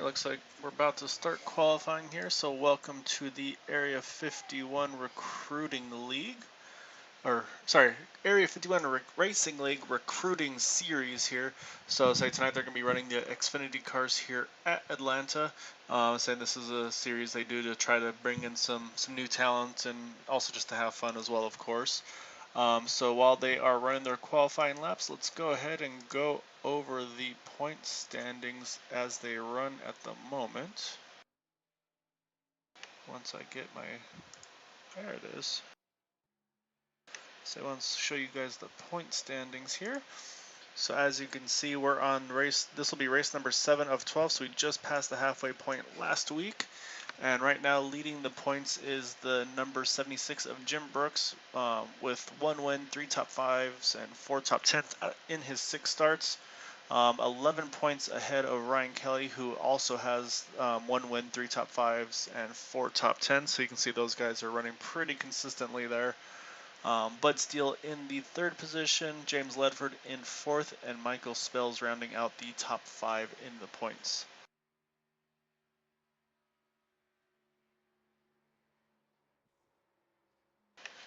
looks like we're about to start qualifying here, so welcome to the Area 51 Recruiting League, or sorry, Area 51 Racing League Recruiting Series here. So say tonight they're going to be running the Xfinity cars here at Atlanta. Saying this is a series they do to try to bring in some new talent and also just to have fun as well, of course. So while they are running their qualifying laps, let's go ahead and go over the point standings as they run at the moment. Once I get my, there it is. So I want to show you guys the point standings here. So as you can see, we're on race, this will be race number 7 of 12, so we just passed the halfway point last week. And right now leading the points is the number 76 of Jim Brooks with 1 win, 3 top 5s, and 4 top 10s in his 6 starts. 11 points ahead of Ryan Kelly, who also has 1 win, 3 top 5s, and 4 top 10s. So you can see those guys are running pretty consistently there. Bud Steele in the 3rd position, James Ledford in 4th, and Michael Spells rounding out the top 5 in the points.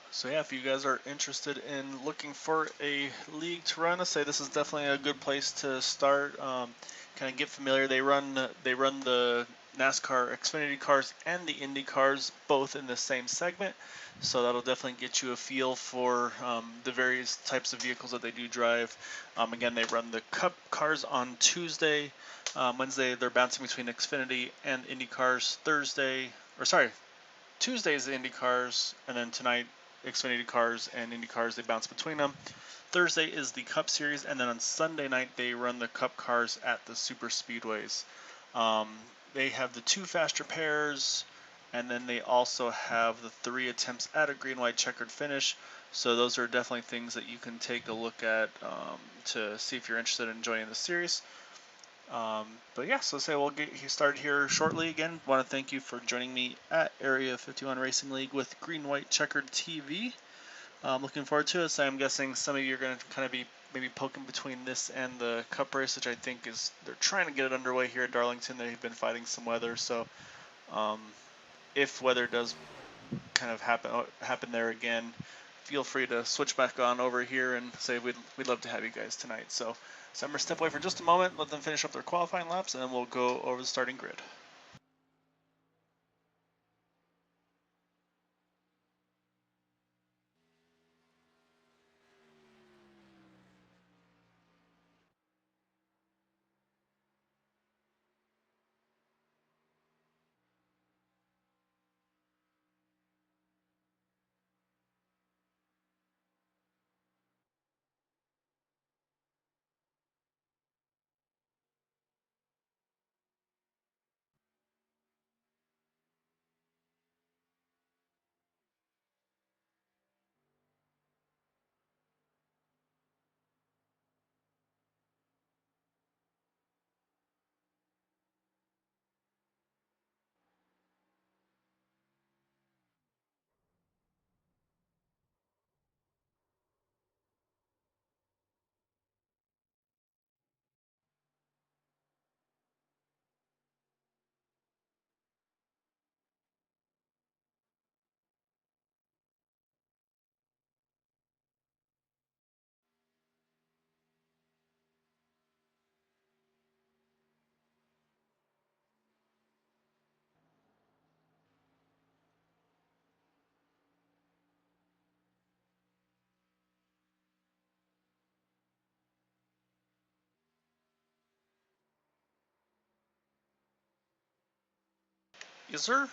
So yeah, if you guys are interested in looking for a league to run, I say this is definitely a good place to start. Kind of get familiar. They run the NASCAR Xfinity cars and the Indy cars both in the same segment, so that'll definitely get you a feel for the various types of vehicles that they do drive. Again, they run the Cup cars on Tuesday. Wednesday they're bouncing between Xfinity and Indy cars. Tuesday is the Indy cars, and then tonight Xfinity cars and Indy cars, they bounce between them. Thursday is the Cup Series, and then on Sunday night they run the Cup cars at the super speedways. They have the 2 faster pairs, and then they also have the 3 attempts at a green-white checkered finish. So those are definitely things that you can take a look at to see if you're interested in joining the series. But yeah, so say we'll get started here shortly. Again, want to thank you for joining me at Area 51 Racing League with Green White Checkered TV. Looking forward to it. So I'm guessing some of you are going to kind of be maybe poking between this and the Cup race, which I think is they're trying to get it underway here at Darlington. They've been fighting some weather, so if weather does kind of happen there again, feel free to switch back on over here and say we'd love to have you guys tonight. So I'm going to step away for just a moment, let them finish up their qualifying laps, and then we'll go over the starting grid. Yes, sir.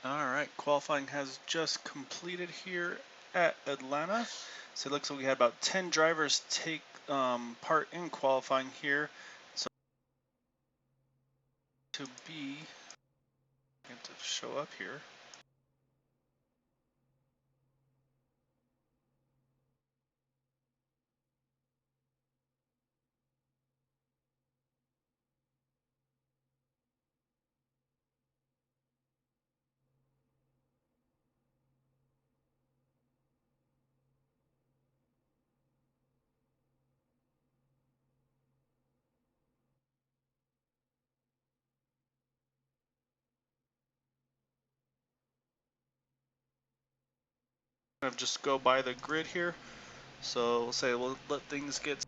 Alright, qualifying has just completed here at Atlanta. So it looks like we had about 10 drivers take part in qualifying here. So to be, I have to show up here. Just go by the grid here. So we'll say we'll let things get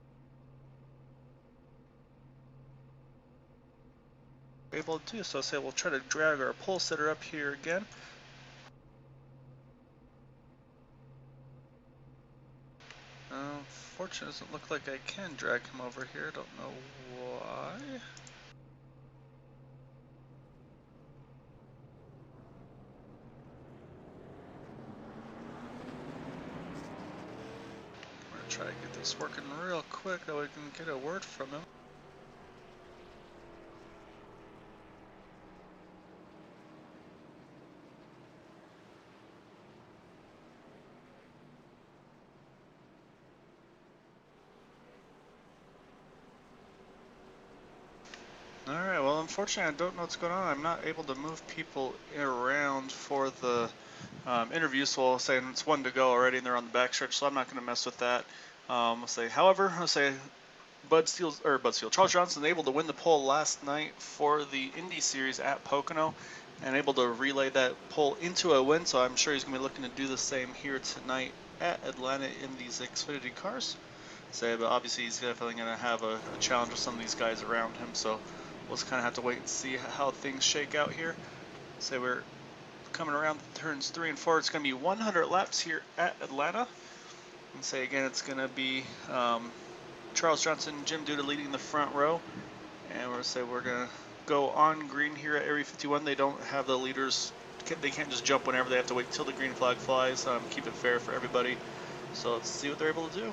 able to do. So I'll say we'll try to drag our pole sitter up here again. Unfortunately, it doesn't look like I can drag him over here. Don't know why. I'm gonna try to get this working real quick so we can get a word from him. Alright, well unfortunately I don't know what's going on. I'm not able to move people around for the interview, so I'll say it's one to go already and they're on the backstretch, so I'm not going to mess with that. I'll say, however, Charles Johnson able to win the pole last night for the Indy Series at Pocono and able to relay that pole into a win, so I'm sure he's going to be looking to do the same here tonight at Atlanta in these Xfinity cars. But obviously he's definitely going to have a challenge with some of these guys around him, so we'll just kind of have to wait and see how things shake out here. We're coming around turns 3 and 4. It's going to be 100 laps here at Atlanta. And again, it's going to be Charles Johnson, Jim Duda leading the front row. And we're going to go on green here at Area 51. They don't have the leaders. They can't just jump whenever. They have to wait till the green flag flies. Keep it fair for everybody. So let's see what they're able to do.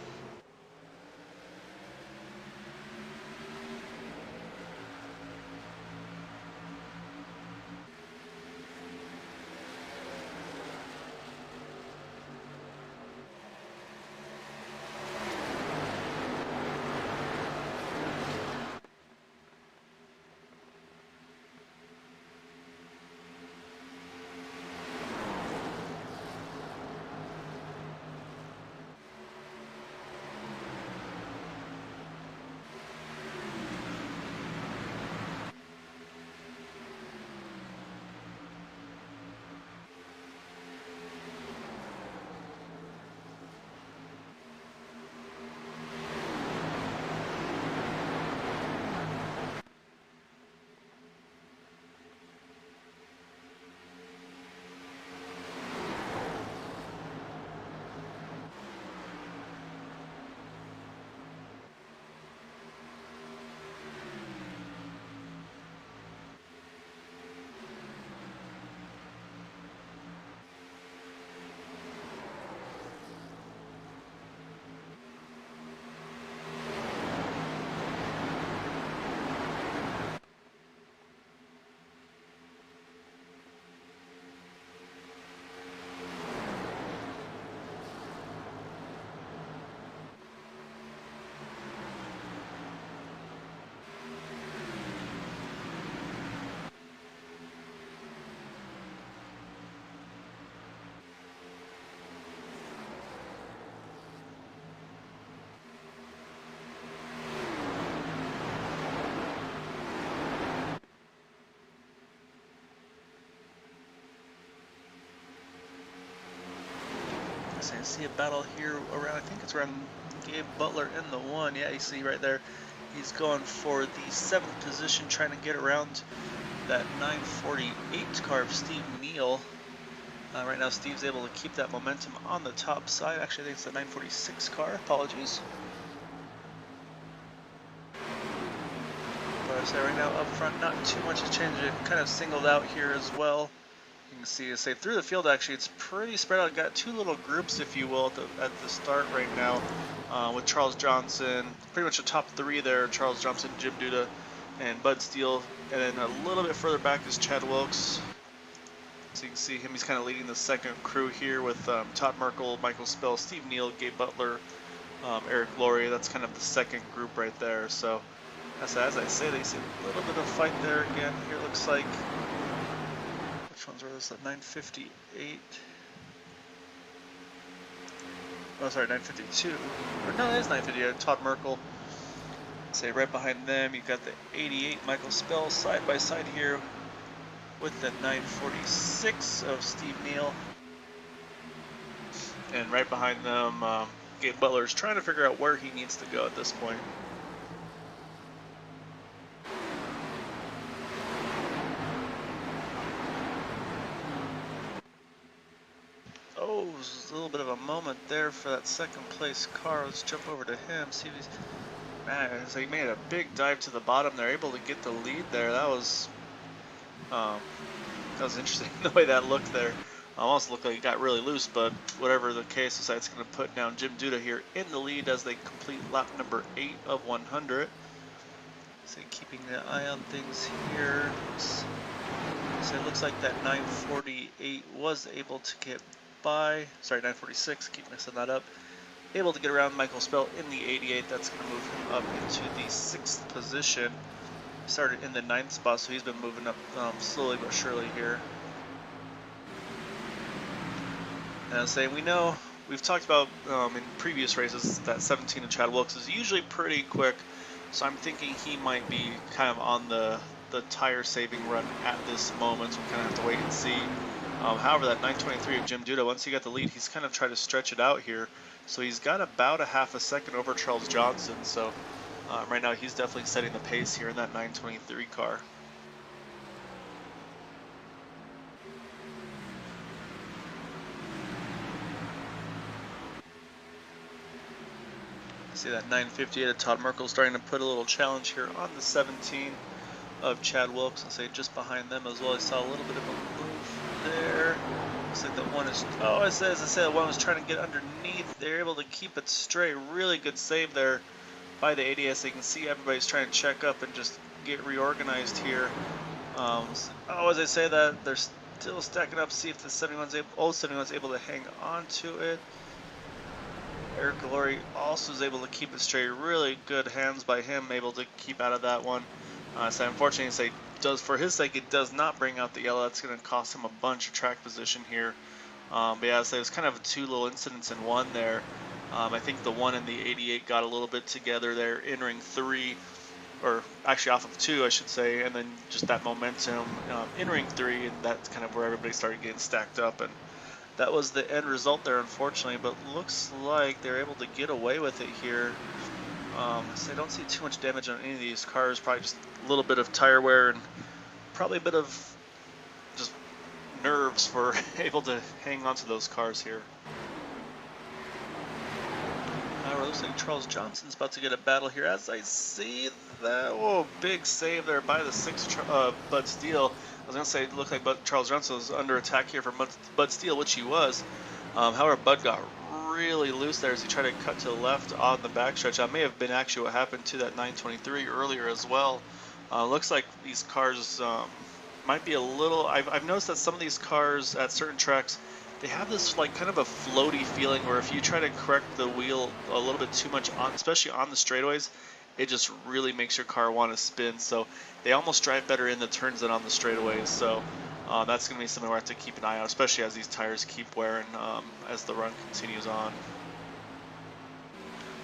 So you see a battle here around, I think it's around Gabe Butler in the 1. Yeah, you see right there, he's going for the 7th position, trying to get around that 948 car of Steve Neal. Right now Steve's able to keep that momentum on the top side. Actually, I think it's the 946 car, apologies. But I say right now up front, not too much has changed. It kind of singled out here as well. You can see, say through the field, actually, it's pretty spread out. Got two little groups, if you will, at the start right now, with Charles Johnson, pretty much the top three there: Charles Johnson, Jim Duda, and Bud Steele. And then a little bit further back is Chad Wilkes. So you can see him; he's kind of leading the second crew here with Todd Merkel, Michael Spell, Steve Neal, Gabe Butler, Eric Laurie. That's kind of the second group right there. So as I say, they see a little bit of fight there again. Here it looks like. Which ones were this? At 958. Oh, sorry, 952. Or no, it is 958. Todd Merkel. Say right behind them, you've got the 88 Michael Spell side by side here with the 946 of Steve Neal. And right behind them, Gabe Butler is trying to figure out where he needs to go at this point. Oh, there's a little bit of a moment there for that second place car. Let's jump over to him, see if he's... Man, so he made a big dive to the bottom. They're able to get the lead there. That was interesting the way that looked there. Almost looked like it got really loose, but whatever the case, it's going to put down Jim Duda here in the lead as they complete lap number 8 of 100. So keeping an eye on things here. So it looks like that 948 was able to get by. Sorry, 946. Keep mixing that up. Able to get around Michael Spell in the 88. That's going to move him up into the 6th position. Started in the 9th spot, so he's been moving up slowly but surely here. And I'm saying, we know, we've talked about in previous races that 17 of Chad Wilkes is usually pretty quick, so I'm thinking he might be kind of on the tire saving run at this moment, so we kind of have to wait and see. However, that 923 of Jim Duda, once he got the lead, he's kind of tried to stretch it out here. So he's got about a half a second over Charles Johnson. So right now he's definitely setting the pace here in that 923 car. See that 958 of Todd Merkel starting to put a little challenge here on the 17 of Chad Wilkes. I'll say just behind them as well. I saw a little bit of a move there. Looks like that one is, as I said, one was trying to get underneath. They're able to keep it straight. Really good save there by the ADS. You can see everybody's trying to check up and just get reorganized here. As I say that, they're still stacking up. See if the 71's able to hang on to it. Eric Laurie also is able to keep it straight. Really good hands by him, able to keep out of that one. So unfortunately, for his sake, it does not bring out the yellow. That's going to cost him a bunch of track position here. But yeah, so it was kind of two little incidents in one there. I think the one in the 88 got a little bit together there, entering 3, or actually off of 2, I should say, and then just that momentum entering 3, and that's kind of where everybody started getting stacked up. And that was the end result there, unfortunately, but looks like they're able to get away with it here. So I don't see too much damage on any of these cars, probably just a little bit of tire wear and probably a bit of just nerves for able to hang on to those cars here. It looks like Charles Johnson's about to get a battle here as I see that. Whoa, big save there by the 6 Bud Steele. I was going to say it looked like Charles Johnson was under attack here from Bud Steele, which he was. However, Bud got really loose there as he tried to cut to the left on the backstretch. That may have been actually what happened to that 923 earlier as well. Looks like these cars might be a little... I've noticed that some of these cars at certain tracks, they have this like kind of a floaty feeling where if you try to correct the wheel a little bit too much, especially on the straightaways, it just really makes your car want to spin. So they almost drive better in the turns than on the straightaways. So that's going to be something we have to keep an eye on, especially as these tires keep wearing as the run continues on.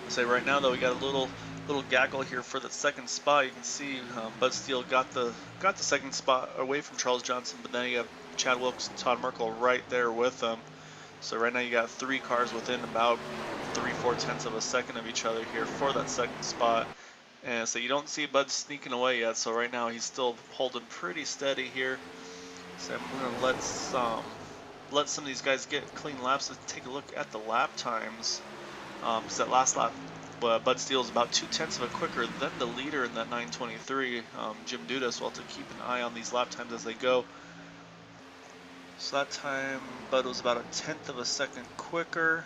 I'll say right now though, we got a little gaggle here for the second spot. You can see Bud Steele got the second spot away from Charles Johnson, but then you have Chad Wilkes and Todd Merkel right there with them. So right now you got 3 cars within about 3/4 of a second of each other here for that second spot. And so you don't see Bud sneaking away yet. So right now he's still holding pretty steady here. So I'm going to let some of these guys get clean laps. Let's take a look at the lap times. Because that last lap, Bud Steele is about 0.2 of a quicker than the leader in that 923, Jim Duda. So we'll have to keep an eye on these lap times as they go. So that time Bud was about a 1/10 of a second quicker.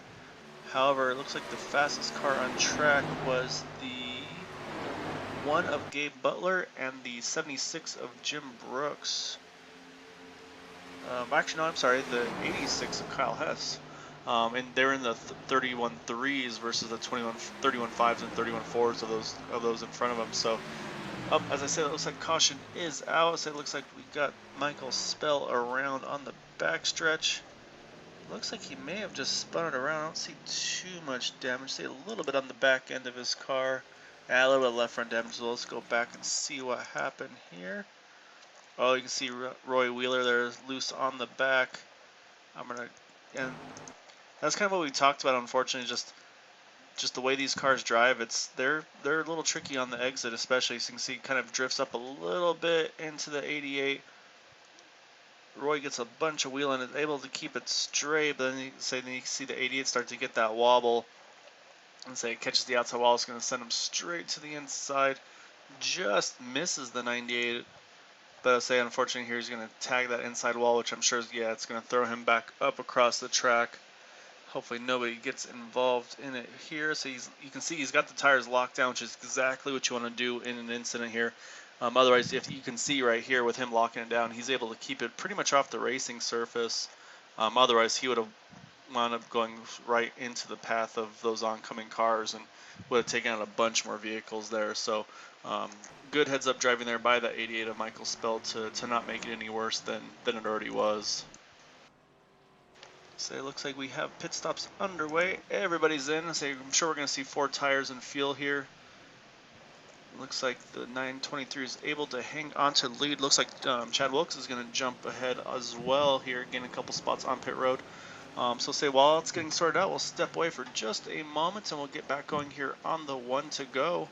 However, it looks like the fastest car on track was the one of Gabe Butler and the 76 of Jim Brooks. Actually, no, I'm sorry, the 86 of Kyle Hess. And they're in the 31.3s versus the 31.5s and 31.4s of those in front of them. So, as I said, it looks like caution is out. So it looks like we got Michael Spell around on the backstretch. Looks like he may have just spun it around. I don't see too much damage. See a little bit on the back end of his car. A little bit of left front damage. So let's go back and see what happened here. Oh, you can see Roy Wheeler there loose on the back. And that's kind of what we talked about. Unfortunately, just the way these cars drive, they're a little tricky on the exit, especially. So you can see it kind of drifts up a little bit into the 88. Roy gets a bunch of wheeling and is able to keep it straight, but then you see the 88 start to get that wobble, and say it catches the outside wall. It's going to send him straight to the inside. Just misses the 98. But I say, unfortunately, here he's going to tag that inside wall, which I'm sure is, yeah, it's going to throw him back up across the track. Hopefully nobody gets involved in it here. So you can see he's got the tires locked down, which is exactly what you want to do in an incident here. Otherwise, if you can see right here with him locking it down, he's able to keep it pretty much off the racing surface. Otherwise, he would have wound up going right into the path of those oncoming cars and would have taken out a bunch more vehicles there. So good heads-up driving there by that 88 of Michael Spell to not make it any worse than it already was. So it looks like we have pit stops underway. Everybody's in. So I'm sure we're going to see 4 tires and fuel here. Looks like the 923 is able to hang on to the lead. Looks like Chad Wilkes is going to jump ahead as well here, getting a couple spots on pit road. So say while it's getting sorted out, we'll step away for just a moment and we'll get back going here on the 1 to go.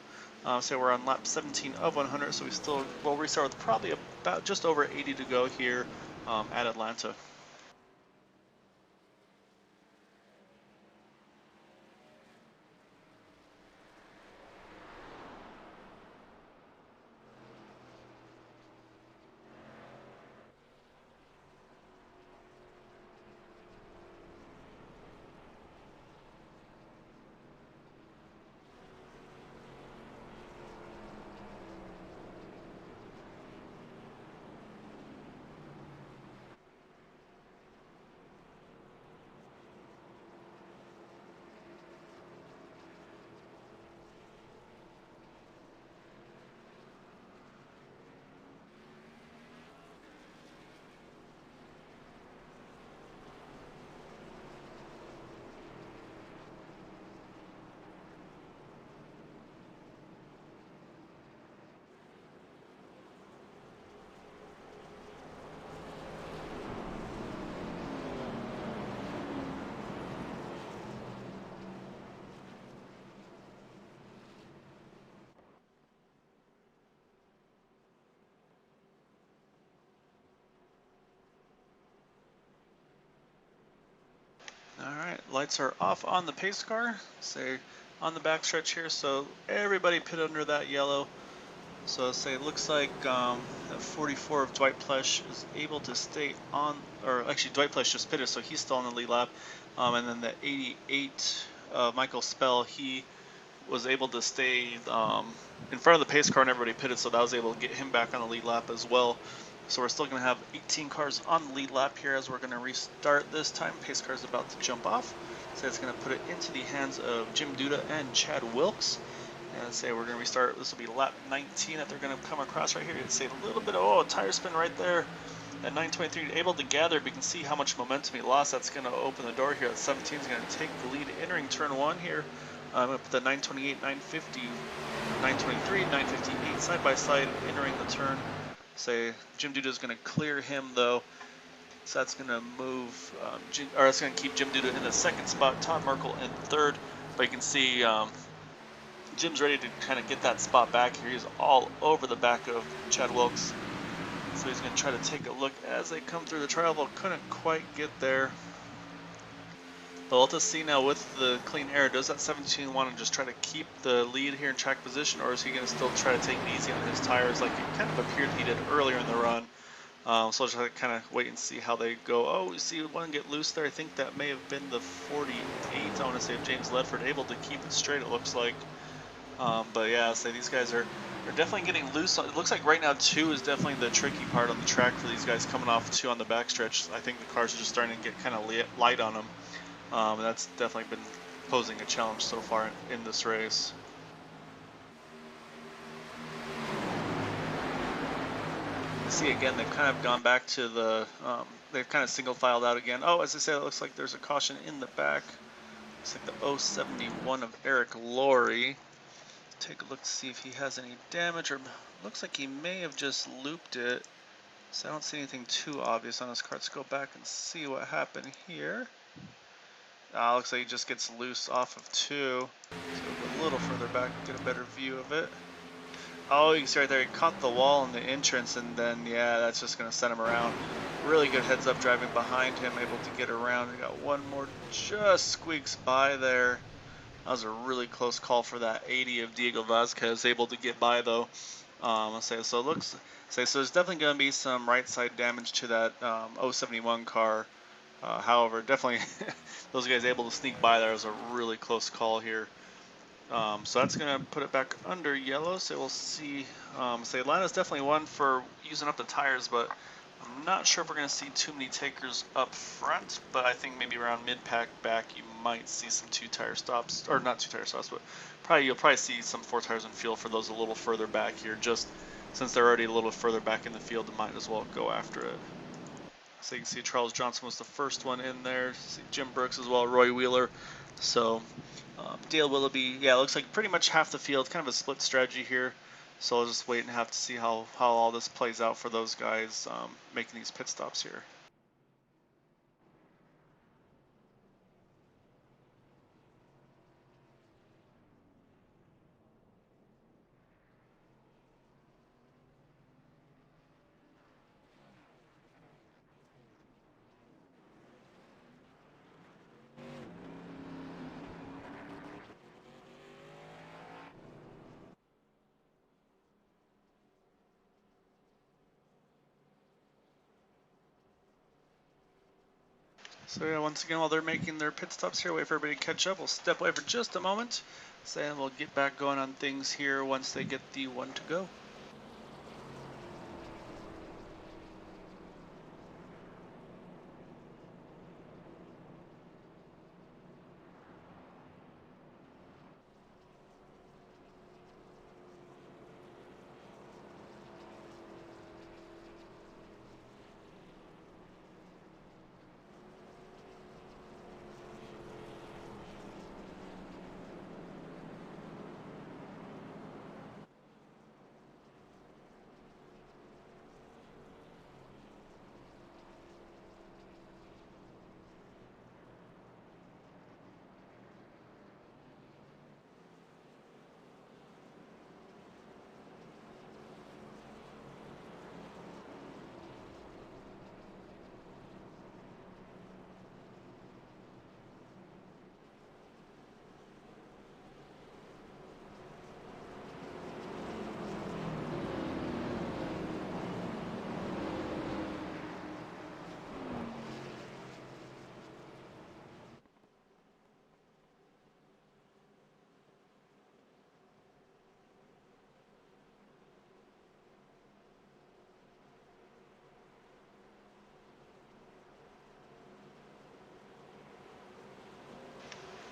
Say we're on lap 17 of 100, so we'll restart with probably about just over 80 to go here at Atlanta. Alright, lights are off on the pace car, say on the backstretch here, so everybody pit under that yellow. So say it looks like that 44 of Dwight Plesh is able to stay on, or actually Dwight Plesh just pitted, so he's still on the lead lap. And then the 88 Michael Spell, he was able to stay in front of the pace car and everybody pitted, so that was able to get him back on the lead lap as well. So we're still going to have 18 cars on the lead lap here as we're going to restart this time. Pace car is about to jump off. So it's going to put it into the hands of Jim Duda and Chad Wilkes. And say we're going to restart. This will be lap 19 that they're going to come across right here. You can see a little bit of, tire spin right there. At 923, able to gather, but you can see how much momentum he lost. That's going to open the door here. At 17 is going to take the lead entering turn 1 here. I'm going to put the 928, 950, 923, 958 side by side entering the turn. Say Jim Duda is going to clear him though, so that's going to move, that's going to keep Jim Duda in the 2nd spot, Todd Merkel in 3rd. But you can see Jim's ready to kind of get that spot back here. He's all over the back of Chad Wilkes, so he's going to try to take a look as they come through the trial. But couldn't quite get there. But we'll just see now with the clean air, does that 17 want to just try to keep the lead here in track position, or is he going to still try to take it easy on his tires like it kind of appeared he did earlier in the run? So I'll just kind of wait and see how they go. Oh, we see one get loose there. I think that may have been the 48. I want to say of James Ledford, able to keep it straight, it looks like. But yeah, so these guys are definitely getting loose. It looks like right now 2 is definitely the tricky part on the track for these guys coming off 2 on the backstretch. I think the cars are just starting to get kind of light on them. And that's definitely been posing a challenge so far in this race. See again, they've kind of gone back to the, they've kind of single filed out again. Oh, as I said, it looks like there's a caution in the back. Looks like the 071 of Eric Laurie. Take a look to see if he has any damage, or looks like he may have just looped it. So I don't see anything too obvious on his car. Let's go back and see what happened here. Looks like he just gets loose off of 2. So we'll go a little further back, get a better view of it. Oh, you can see right there, he caught the wall in the entrance, and then, yeah, that's just going to send him around. Really good heads-up driving behind him, able to get around. We got one more, just squeaks by there. That was a really close call for that 80 of Diego Vazquez, able to get by, though. I'll say, so it looks, so there's definitely going to be some right-side damage to that 071 car. However, definitely those guys able to sneak by there. It was a really close call here. So that's going to put it back under yellow. So we'll see. Say Atlanta's definitely one for using up the tires, but I'm not sure if we're going to see too many takers up front. But I think maybe around mid-pack back, you might see some 2-tire stops, or not 2-tire stops, but you'll probably see some 4 tires and fuel for those a little further back here. Just since they're already a little further back in the field, they might as well go after it. So you can see Charles Johnson was the first one in there. See Jim Brooks as well, Roy Wheeler. So Dale Willoughby, yeah, it looks like pretty much half the field, kind of a split strategy here. So I'll just wait and have to see how all this plays out for those guys making these pit stops here. So yeah, once again, while they're making their pit stops here, wait for everybody to catch up. We'll step away for just a moment, and we'll get back going on things here once they get the 1 to go.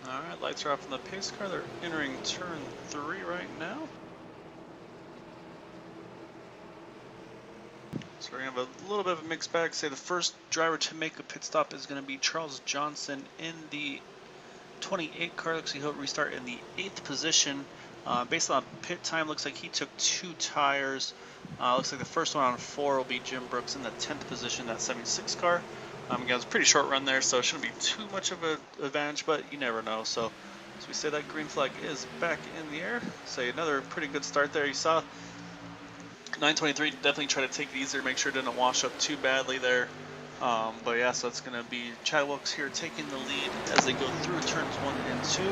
Alright, lights are off on the pace car. They're entering turn 3 right now. So we're going to have a little bit of a mixed bag. Say the first driver to make a pit stop is going to be Charles Johnson in the 28 car. Looks like he'll restart in the 8th position. Based on pit time, looks like he took 2 tires. Looks like the first one on 4 will be Jim Brooks in the 10th position, that 76 car. Again, it was a pretty short run there, so it shouldn't be too much of an advantage, but you never know. So as we say, that green flag is back in the air. So another pretty good start there. You saw 923 definitely try to take it easier, make sure it didn't wash up too badly there. But yeah, so it's going to be Chad Wilkes here taking the lead as they go through turns 1 and 2.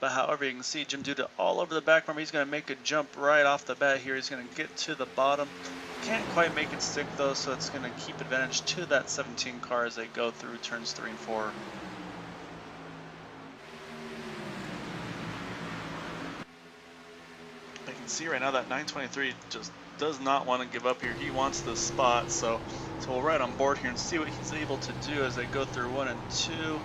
But however, you can see Jim Duda all over the back. Remember, he's going to make a jump right off the bat here. He's going to get to the bottom. Can't quite make it stick though, so it's going to keep advantage to that 17 car as they go through turns 3 and 4. You can see right now that 923 just does not want to give up here. He wants the spot, so we'll ride on board here and see what he's able to do as they go through 1 and 2.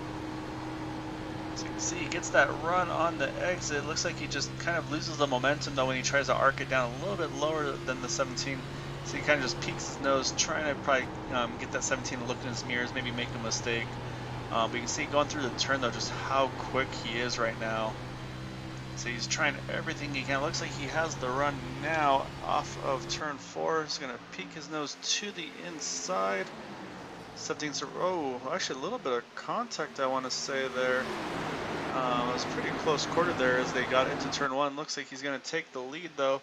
So you can see he gets that run on the exit. Looks like he just kind of loses the momentum though when he tries to arc it down a little bit lower than the 17. So he kind of just peeks his nose, trying to probably get that 17 to look in his mirrors, maybe make a mistake. But you can see going through the turn though, just how quick he is right now. So he's trying everything he can. Looks like he has the run now off of turn 4. He's going to peek his nose to the inside. 17's, oh, actually a little bit of contact I want to say there. It was pretty close quarter there as they got into turn 1. Looks like he's going to take the lead though.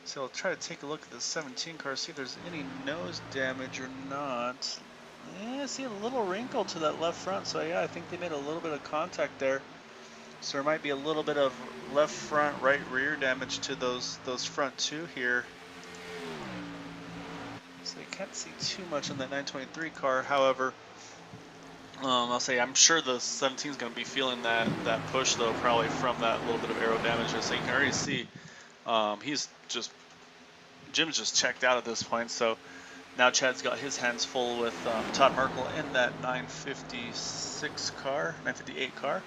So I'll try to take a look at the 17 car, see if there's any nose damage or not. Yeah, I see a little wrinkle to that left front. So yeah, I think they made a little bit of contact there. So there might be a little bit of left front, right rear damage to those front two here. So you can't see too much on that 923 car. However, I'll say I'm sure the 17 is going to be feeling that push though, probably from that little bit of aero damage. So you can already see Jim's just checked out at this point. So now Chad's got his hands full with Todd Merkel in that 958 car.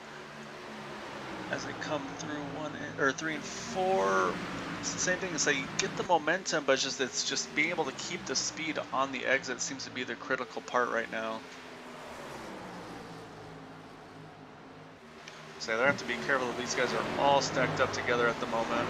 As they come through 3 and 4, it's the same thing. It's like you get the momentum, but it's just being able to keep the speed on the exit seems to be the critical part right now. So they have to be careful that these guys are all stacked up together at the moment.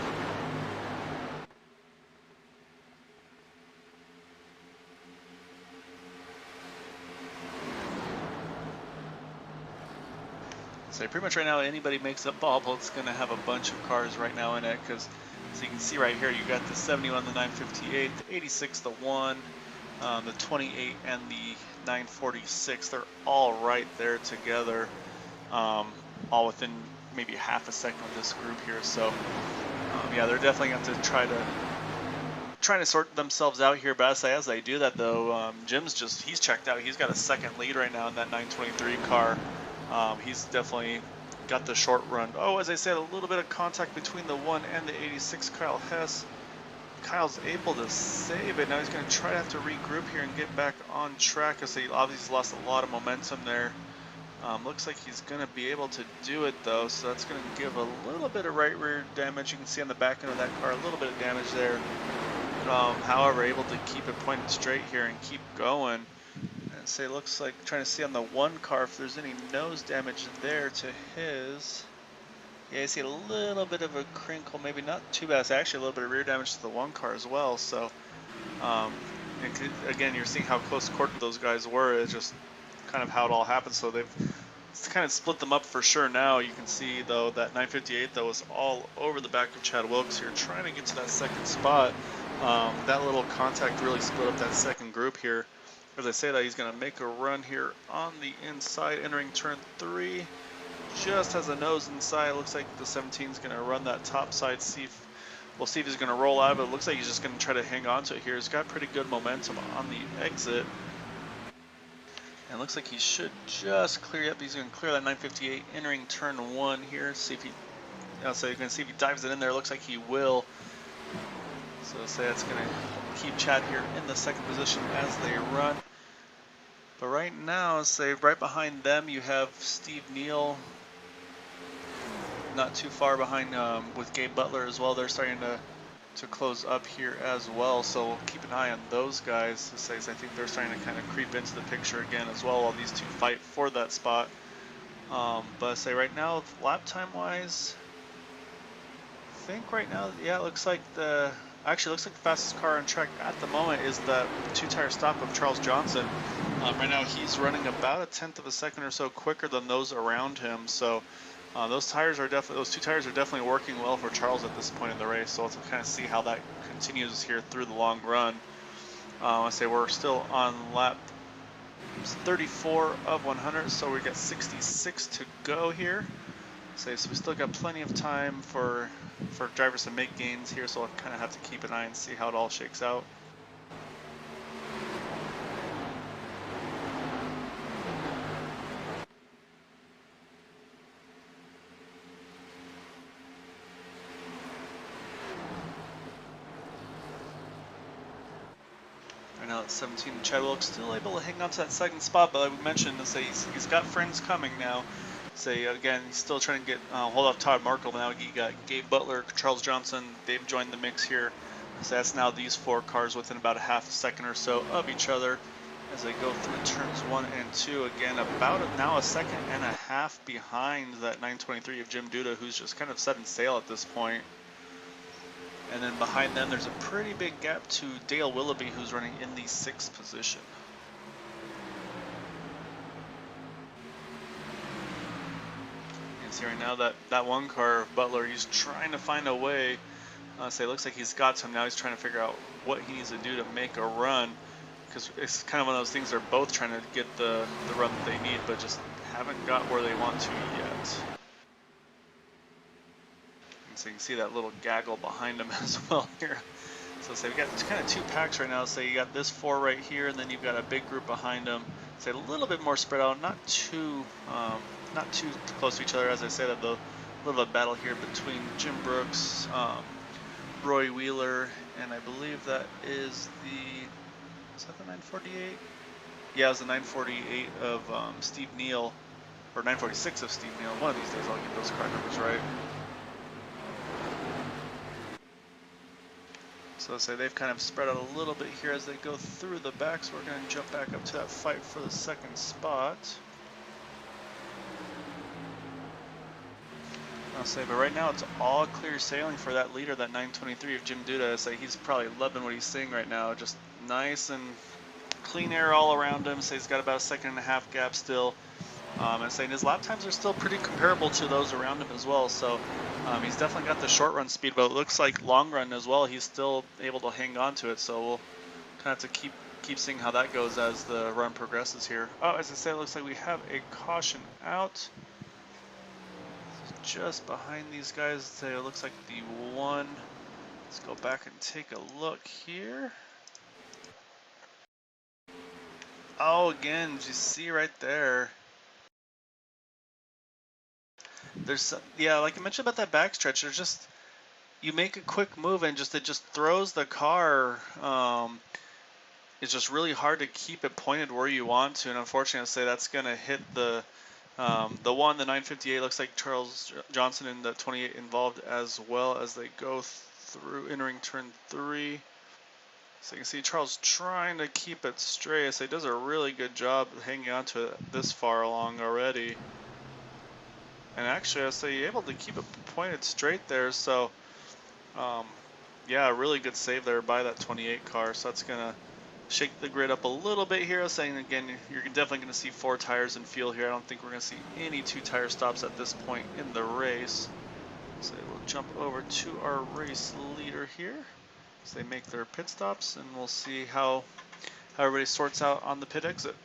So pretty much right now, anybody makes a bobble, it's going to have a bunch of cars right now in it. Because as you can see right here, you got the 71, the 958, the 86, the 1, the 28, and the 946. They're all right there together, all within maybe half a second of this group here. So yeah, they're definitely going to have to trying to sort themselves out here. But as they do that though, Jim's he's checked out. He's got a second lead right now in that 923 car. He's definitely got the short run. Oh, as I said, a little bit of contact between the 1 and the 86, Kyle Hess. Kyle's able to save it. Now he's going to try to have to regroup here and get back on track, as he obviously lost a lot of momentum there. Looks like he's going to be able to do it though, so that's going to give a little bit of right rear damage. You can see on the back end of that car a little bit of damage there. However, able to keep it pointed straight here and keep going. And say, looks like trying to see on the 1 car if there's any nose damage there to his. Yeah, I see a little bit of a crinkle, maybe not too bad. It's actually a little bit of rear damage to the 1 car as well. So again, you're seeing how close quarter those guys were. It's just kind of how it all happened. So they've kind of split them up for sure now. You can see though that 958 though was all over the back of Chad Wilkes here, trying to get to that second spot. That little contact really split up that second group here. As I say that, he's going to make a run here on the inside, entering turn 3. Just has a nose inside. Looks like the 17 is going to run that top side. We'll see if he's going to roll out of it. It looks like he's just going to try to hang on to it here. He's got pretty good momentum on the exit. And looks like he should just clear up. He's going to clear that 958, entering turn 1 here. See if he, so you can see if he dives it in there. Looks like he will. So say that's going to keep Chad here in the second position as they run. But right now, say right behind them, you have Steve Neal, not too far behind with Gabe Butler as well. They're starting to close up here as well. So we'll keep an eye on those guys. I think they're starting to kind of creep into the picture again as well while these two fight for that spot. But say right now, lap time wise, I think right now, yeah, it looks like the fastest car on track at the moment is the 2-tire stop of Charles Johnson. Right now he's running about a 1/10 of a second or so quicker than those around him. So those 2 tires are definitely working well for Charles at this point in the race. So let's kind of see how that continues here through the long run. I say we're still on lap 34 of 100, so we got 66 to go here. So we still got plenty of time for drivers to make gains here, so I'll kind of have to keep an eye and see how it all shakes out. Right now it's 17. Chad Wilkes still able to hang on to that second spot, but like we mentioned, he's got friends coming now. Again, he's still trying to get hold off Todd Markle now. You got Gabe Butler, Charles Johnson. They've joined the mix here. So that's now these 4 cars within about a half a second or so of each other as they go through turns 1 and 2. Again, about now a second and a half behind that 923 of Jim Duda, who's just kind of setting sail at this point. And then behind them, there's a pretty big gap to Dale Willoughby, who's running in the 6th position. See right now that one car, Butler, he's trying to find a way. It looks like he's got some now. He's trying to figure out what he needs to do to make a run, because it's kind of one of those things they're both trying to get the run that they need, but just haven't got where they want to yet. And so you can see that little gaggle behind him as well here. So we got kind of 2 packs right now. You got this 4 right here, and then you've got a big group behind them. A little bit more spread out, not too close to each other. As I said, a little bit of a battle here between Jim Brooks, Roy Wheeler, and I believe that is is that the 948? Yeah, it was the 948 of Steve Neal, or 946 of Steve Neal. One of these days I'll get those car numbers right. So they've kind of spread out a little bit here as they go through the back, so we're going to jump back up to that fight for the 2nd spot. But right now it's all clear sailing for that leader, that 923 of Jim Duda. He's probably loving what he's seeing right now. Just nice and clean air all around him. He's got about a 1.5 second gap still. And his lap times are still pretty comparable to those around him as well. So he's definitely got the short run speed, but it looks like long run as well, he's still able to hang on to it. So we'll kind of have to keep seeing how that goes as the run progresses here. Oh, as I said, it looks like we have a caution out. Just behind these guys, it looks like the 1. Let's go back and take a look here. Oh, again, you see right there. Yeah, like I mentioned about that backstretch, there's just, you make a quick move and it just throws the car. It's just really hard to keep it pointed where you want to, and unfortunately, that's going to hit the 958. Looks like Charles Johnson in the 28 involved as well as they go through entering turn 3. So you can see Charles trying to keep it straight. He does a really good job hanging on to it this far along already. And actually, you're able to keep it pointed straight there. So, yeah, a really good save there by that 28 car. So that's going to shake the grid up a little bit here. Again, you're definitely going to see 4 tires in field here. I don't think we're going to see any 2-tire stops at this point in the race. So we'll jump over to our race leader here. So they make their pit stops, and we'll see how everybody sorts out on the pit exit.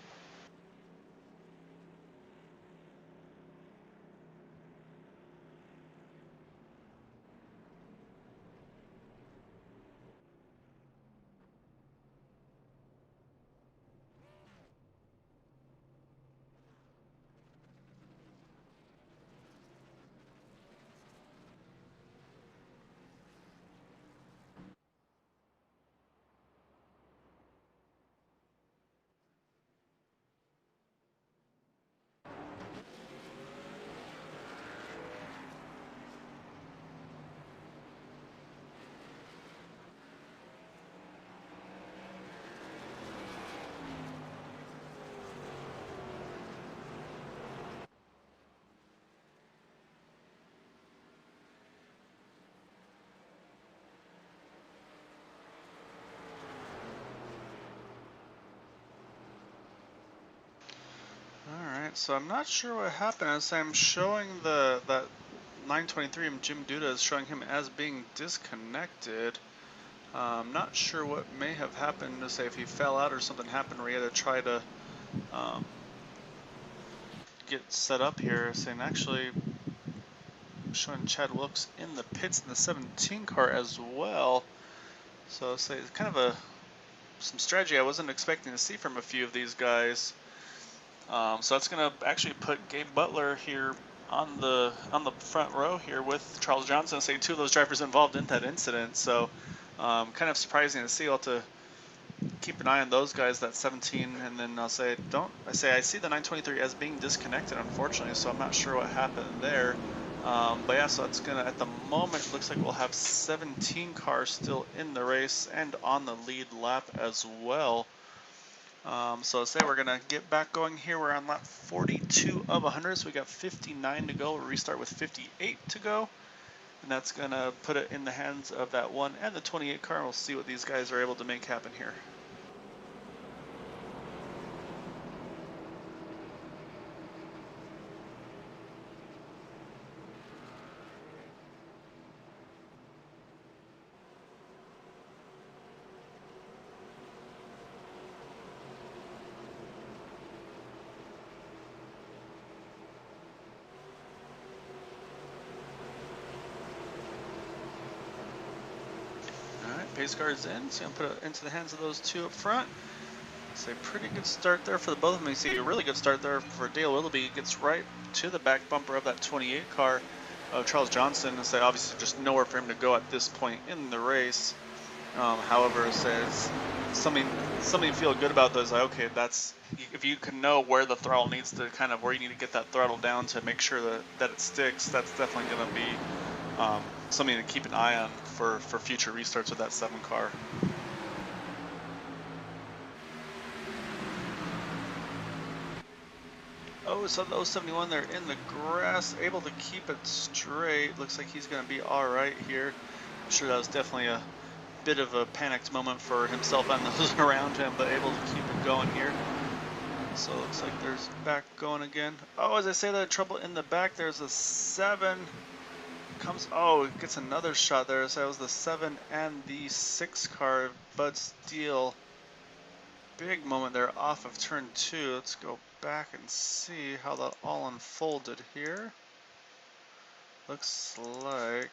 Alright, so I'm not sure what happened. As I'm showing that 923 and Jim Duda is showing him as being disconnected. I'm not sure what may have happened, to say if he fell out or something happened where he had to try to get set up here. Saying actually showing Chad Wilkes in the pits in the 17 car as well. So it's kind of some strategy I wasn't expecting to see from a few of these guys. So that's going to actually put Gabe Butler here on the front row here with Charles Johnson. Say two of those drivers involved in that incident. So kind of surprising to see. I'll have to keep an eye on those guys, that 17, and then I see the 923 as being disconnected, unfortunately, so I'm not sure what happened there. But yeah, so it's gonna, at the moment, it looks like we'll have 17 cars still in the race and on the lead lap as well. So say we're gonna get back going here. We're on lap 42 of 100, so we got 59 to go. We'll restart with 58 to go. And that's going to put it in the hands of that 1 and the 28 car. We'll see what these guys are able to make happen here. Pace car's in, so I'm going to put it into the hands of those two up front. It's a pretty good start there for the both of them. You see a really good start there for Dale Willoughby. Gets right to the back bumper of that 28 car of Charles Johnson. And say obviously just nowhere for him to go at this point in the race. However, it says something to feel good about those. Like, okay, that's, if you can know where the throttle needs to kind of, where you need to get that throttle down to make sure that it sticks, that's definitely going to be something to keep an eye on for future restarts with that 7 car. Oh, so the 071 there in the grass, able to keep it straight. Looks like he's going to be all right here. I'm sure that was definitely a bit of a panicked moment for himself and those around him, but able to keep it going here. So it looks like there's back going again. Oh, as I say that, trouble in the back. There's a 7. Comes, oh, it gets another shot there. So that was the 7 and the 6 car. Bud Steele, big moment there off of turn 2. Let's go back and see how that all unfolded here. Looks like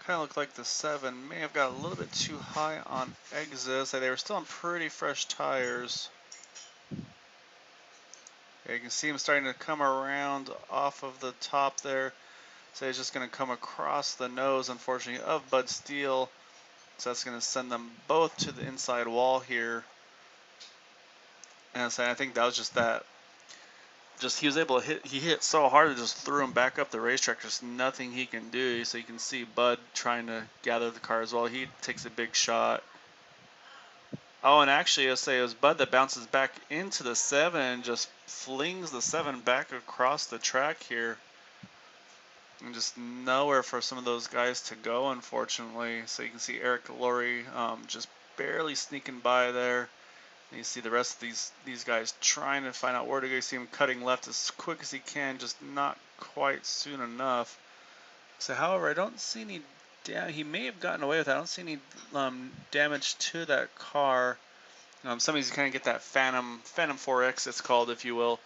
kind of looked like the 7 may have got a little bit too high on exits. They were still on pretty fresh tires. Yeah, you can see him starting to come around off of the top there. So he's just going to come across the nose, unfortunately, of Bud Steele. So that's going to send them both to the inside wall here. And so I think that was just that. Just he was able to hit. He hit so hard it just threw him back up the racetrack. Just nothing he can do. So you can see Bud trying to gather the car as well. He takes a big shot. Oh, and actually, I'll say it was Bud that bounces back into the 7 and just flings the 7 back across the track here. And just nowhere for some of those guys to go, unfortunately. So you can see Eric Laurie just barely sneaking by there. And you see the rest of these guys trying to find out where to go. You see him cutting left as quick as he can, just not quite soon enough. So, however, I don't see any damage. He may have gotten away with that. I don't see any damage to that car. Somebody's kind of get that Phantom 4X, it's called, if you will.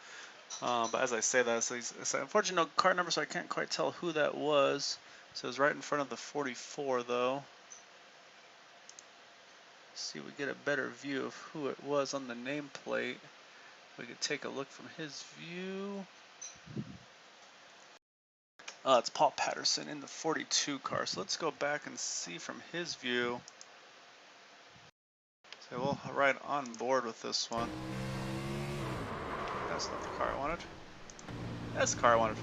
But as I say that, it's unfortunately no car number, so I can't quite tell who that was. So it was right in front of the 44, though. See if we get a better view of who it was on the nameplate. We could take a look from his view. It's Paul Patterson in the 42 car. So let's go back and see from his view. So we'll ride on board with this one. That's not the car I wanted. That's the car I wanted.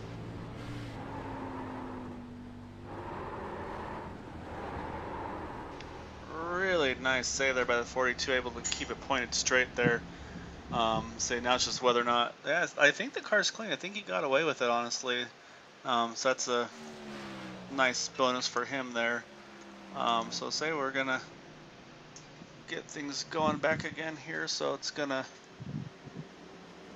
Really nice save there by the 42, able to keep it pointed straight there. So now it's just whether or not, yeah, I think the car's clean. I think he got away with it, honestly. So that's a nice bonus for him there. So say we're gonna get things going back again here. So it's gonna,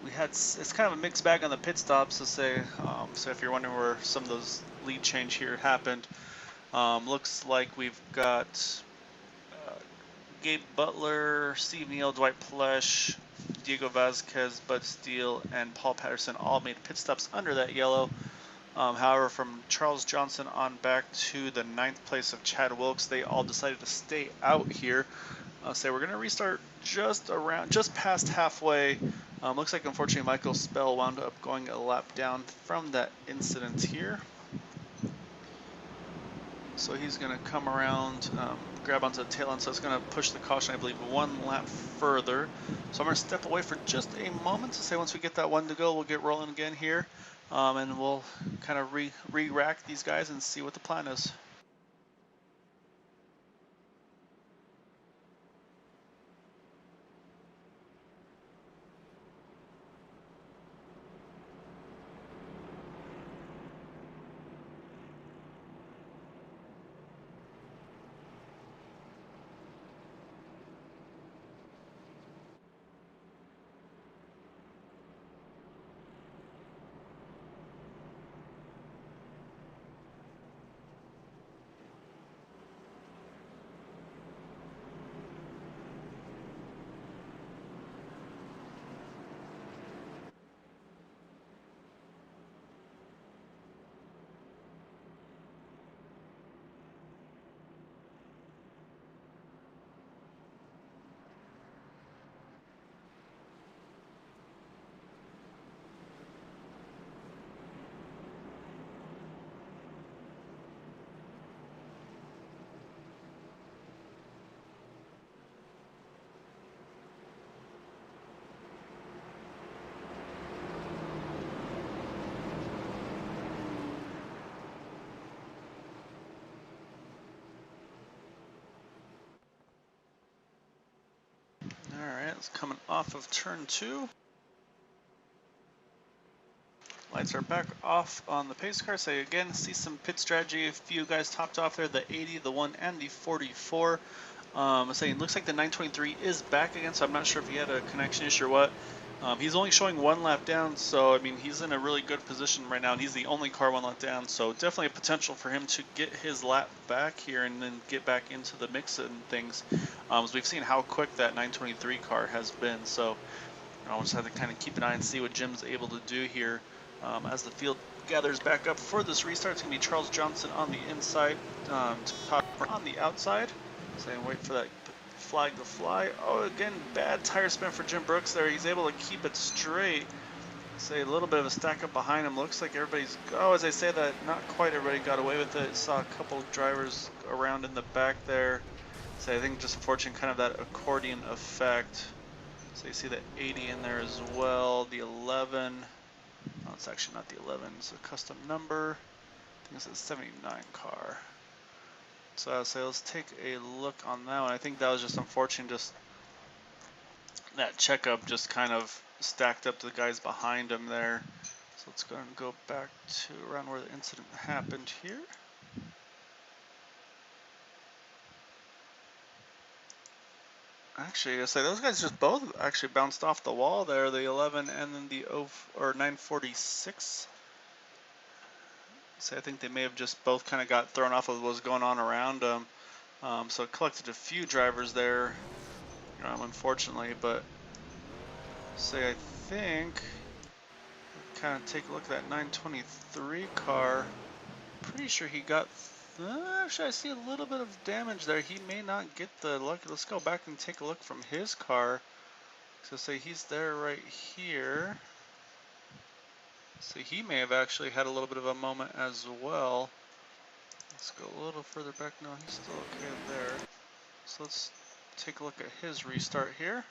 it's kind of a mixed bag on the pit stops. So if you're wondering where some of those lead change here happened, looks like we've got Gabe Butler, Steve Neal, Dwight Plesh, Diego Vasquez, Bud Steele, and Paul Patterson all made pit stops under that yellow. However, from Charles Johnson on back to the 9th place of Chad Wilkes, they all decided to stay out here. So we're going to restart just past halfway. Looks like unfortunately Michael Spell wound up going a lap down from that incident here. So he's going to come around, grab onto the tail end, so it's going to push the caution, I believe, one lap further. So I'm going to step away for just a moment to say once we get that one to go, we'll get rolling again here, and we'll kind of re-rack these guys and see what the plan is. Alright, it's coming off of turn 2. Lights are back off on the pace car. So again, see some pit strategy. A few guys topped off there, the 80, the 1, and the 44. Saying it looks like the 923 is back again, so I'm not sure if he had a connection issue or what. He's only showing one lap down, so I mean he's in a really good position right now, and he's the only car one lap down, so definitely a potential for him to get his lap back here and then get back into the mix and things. As we've seen how quick that 923 car has been, so I'll just have to kind of keep an eye and see what Jim's able to do here. As the field gathers back up for this restart, it's going to be Charles Johnson on the inside, on the outside. Saying wait for that flag to fly. Oh, again, bad tire spin for Jim Brooks there. He's able to keep it straight. Say a little bit of a stack up behind him. Looks like everybody's, as I say that, not quite everybody got away with it. Saw a couple of drivers around in the back there. So I think just unfortunately kind of that accordion effect. So you see the 80 in there as well, the 11. No, it's actually not the 11, it's a custom number. I think it's a 79 car. So I'll say let's take a look on that one. I think that was just unfortunate, just that checkup just kind of stacked up the guys behind him there. So let's go and go back to around where the incident happened here. Actually, I say those guys just both actually bounced off the wall there, the 11 and then the 946. So I think they may have just both kind of got thrown off of what was going on around them. So it collected a few drivers there, unfortunately, but say I think, kind of take a look at that 923 car. Pretty sure he got, actually I see a little bit of damage there. He may not get the lucky. Let's go back and take a look from his car. So say he's there right here. So he may have actually had a little bit of a moment as well. Let's go a little further back. No, he's still okay there. So let's take a look at his restart here.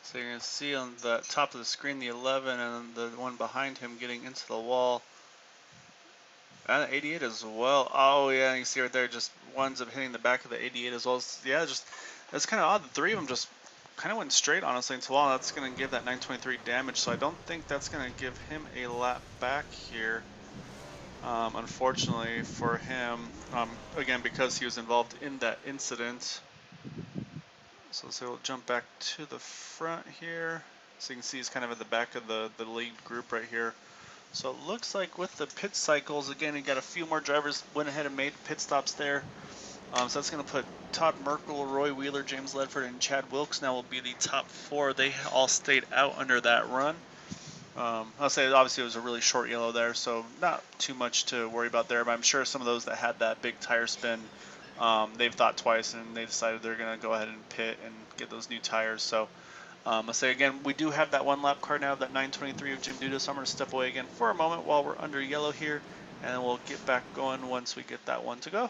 So you're going to see on the top of the screen the 11 and the one behind him getting into the wall. And the 88 as well. Oh yeah, you see right there, just winds up hitting the back of the 88 as well. Yeah, just that's kind of odd. The three of them just kind of went straight, honestly, into the wall. That's going to give that 923 damage, so I don't think that's going to give him a lap back here. Unfortunately for him, again, because he was involved in that incident. So we'll jump back to the front here. So you can see he's kind of at the back of the lead group right here. So it looks like with the pit cycles, again, you got a few more drivers went ahead and made pit stops there. So that's going to put Todd Merkel, Roy Wheeler, James Ledford, and Chad Wilkes now will be the top 4. They all stayed out under that run. I'll say obviously it was a really short yellow there, so not too much to worry about there. But I'm sure some of those that had that big tire spin, they've thought twice and they decided they're going to go ahead and pit and get those new tires. So I'll say again, we do have that one lap car now, that 923 of Jim Duda. So I'm going to step away again for a moment while we're under yellow here, and then we'll get back going once we get that one to go.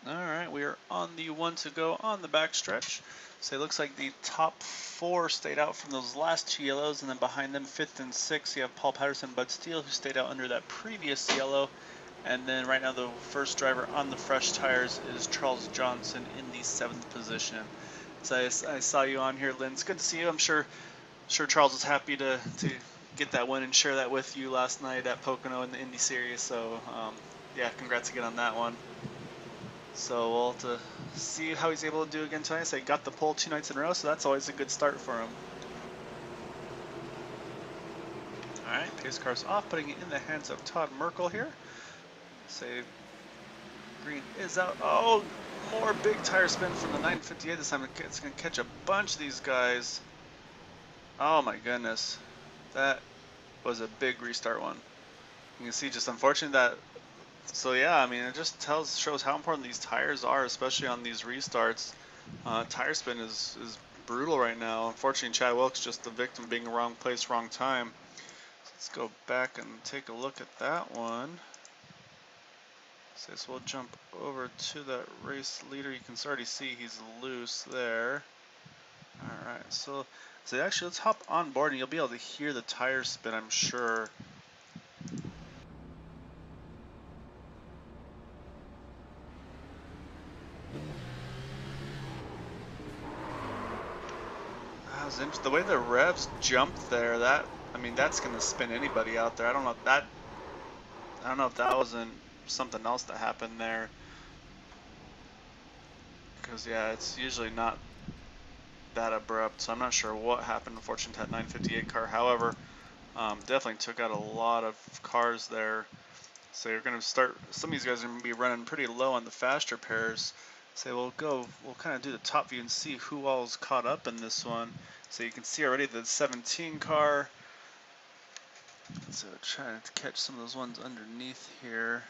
All right, we are on the one to go on the backstretch. So it looks like the top 4 stayed out from those last 2 yellows, and then behind them, 5th and 6th, you have Paul Patterson, Bud Steele, who stayed out under that previous yellow. And then right now, the first driver on the fresh tires is Charles Johnson in the 7th position. So I saw you on here, Lynn. It's good to see you. I'm sure Charles was happy to get that win and share that with you last night at Pocono in the Indy Series. So yeah, congrats again on that one. So we'll have to see how he's able to do again tonight. So he got the pole 2 nights in a row, so that's always a good start for him. All right, pace car's off, putting it in the hands of Todd Merkel here. Say green is out. Oh, more big tire spin from the 958 this time. It's going to catch a bunch of these guys. Oh my goodness. That was a big restart one. You can see just unfortunate that. So yeah, I mean, it just shows how important these tires are, especially on these restarts. Tire spin is brutal right now. Unfortunately, Chad Wilkes just the victim, being in the wrong place, wrong time. Let's go back and take a look at that one. So we'll jump over to that race leader. You can already see he's loose there. All right, so actually let's hop on board and you'll be able to hear the tire spin, I'm sure. The way the revs jumped there, I mean, that's gonna spin anybody out there. I don't know if that wasn't something else that happened there. Because yeah, it's usually not that abrupt, so I'm not sure what happened. Unfortunately, to that 958 car. However, definitely took out a lot of cars there. So you're gonna start. Some of these guys are gonna be running pretty low on the faster pairs. So we'll kind of do the top view and see who all's caught up in this one. So you can see already the 17 car. So trying to catch some of those ones underneath here.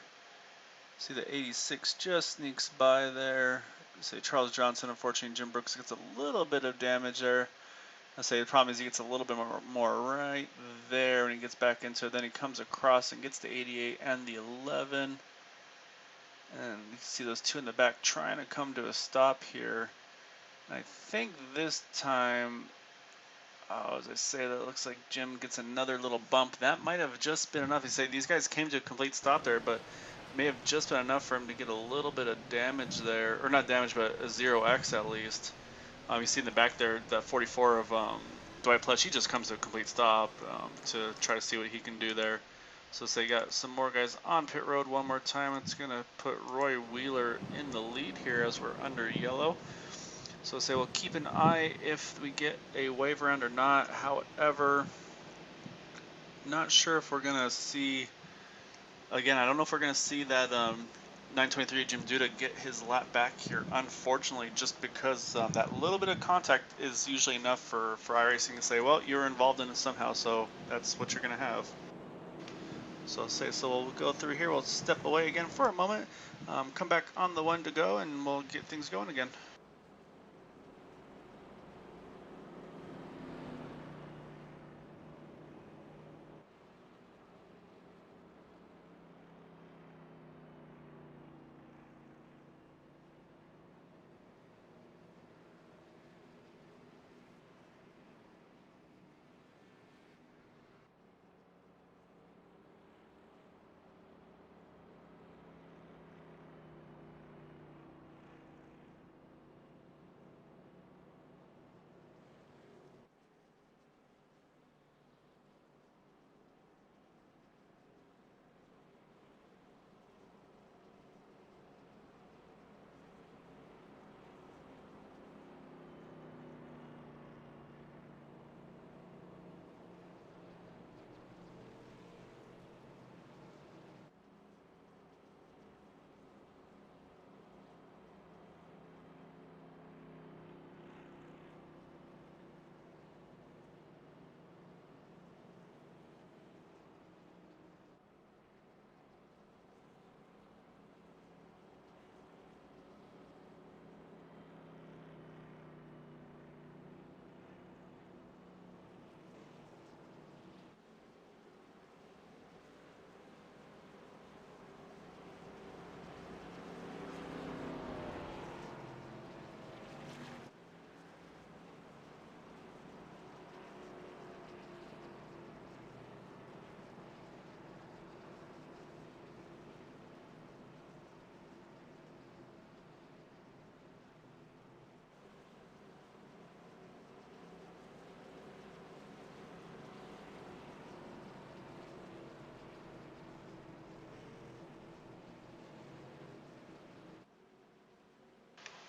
See the 86 just sneaks by there. say Charles Johnson, unfortunately, Jim Brooks gets a little bit of damage there. I say the problem is he gets a little bit more right there when he gets back into it. Then he comes across and gets the 88 and the 11. And you can see those two in the back trying to come to a stop here. And I think this time, as I say, that looks like Jim gets another little bump. That might have just been enough. You say these guys came to a complete stop there, but may have just been enough for him to get a little bit of damage there, or not damage, but a 0x at least. You see in the back there, that 44 of Dwight Plush, he just comes to a complete stop to try to see what he can do there. So say you got some more guys on pit road one more time. It's going to put Roy Wheeler in the lead here as we're under yellow. So say we'll keep an eye if we get a wave around or not. However, not sure if we're going to see, again, I don't know if we're going to see that 923 Jim Duda get his lap back here, unfortunately, just because that little bit of contact is usually enough for iRacing to say, well, you're involved in it somehow, so that's what you're going to have. So we'll go through here, we'll step away again for a moment, come back on the one to go, and we'll get things going again.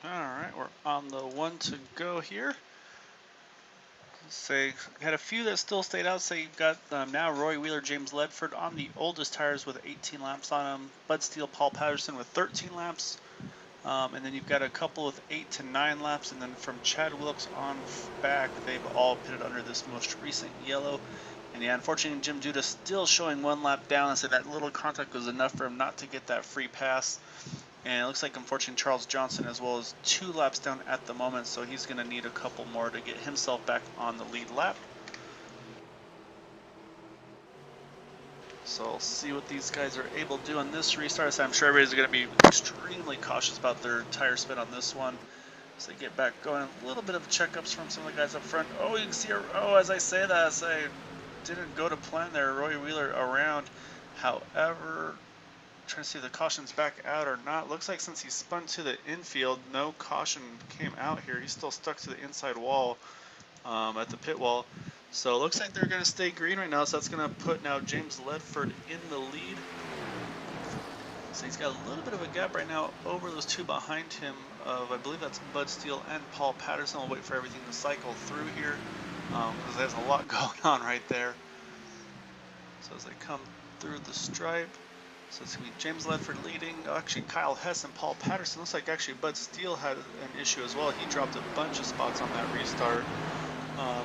Alright, we're on the one to go here. Say, had a few that still stayed out. Say you've got now Roy Wheeler, James Ledford on the oldest tires with 18 laps on them. Bud Steele, Paul Patterson with 13 laps. And then you've got a couple with 8 to 9 laps. And then from Chad Wilkes on back, they've all pitted under this most recent yellow. And yeah, unfortunately, Jim Duda still showing 1 lap down. And so that little contact was enough for him not to get that free pass. And it looks like, unfortunately, Charles Johnson as well is 2 laps down at the moment, so he's going to need a couple more to get himself back on the lead lap. So we'll see what these guys are able to do on this restart. So I'm sure everybody's going to be extremely cautious about their tire spin on this one. So they get back going. A little bit of checkups from some of the guys up front. Oh, you can see, as I say that, I didn't go to plan there. Roy Wheeler around. However, trying to see if the caution's back out or not. Looks like since he spun to the infield, no caution came out here. He's still stuck to the inside wall at the pit wall. So it looks like they're going to stay green right now. So that's going to put now James Ledford in the lead. So he's got a little bit of a gap right now over those 2 behind him of, I believe that's Bud Steele and Paul Patterson. We'll wait for everything to cycle through here because there's a lot going on right there. So as they come through the stripe, so it's going to be James Ledford leading. Actually, Kyle Hess and Paul Patterson. Looks like actually Bud Steele had an issue as well. He dropped a bunch of spots on that restart.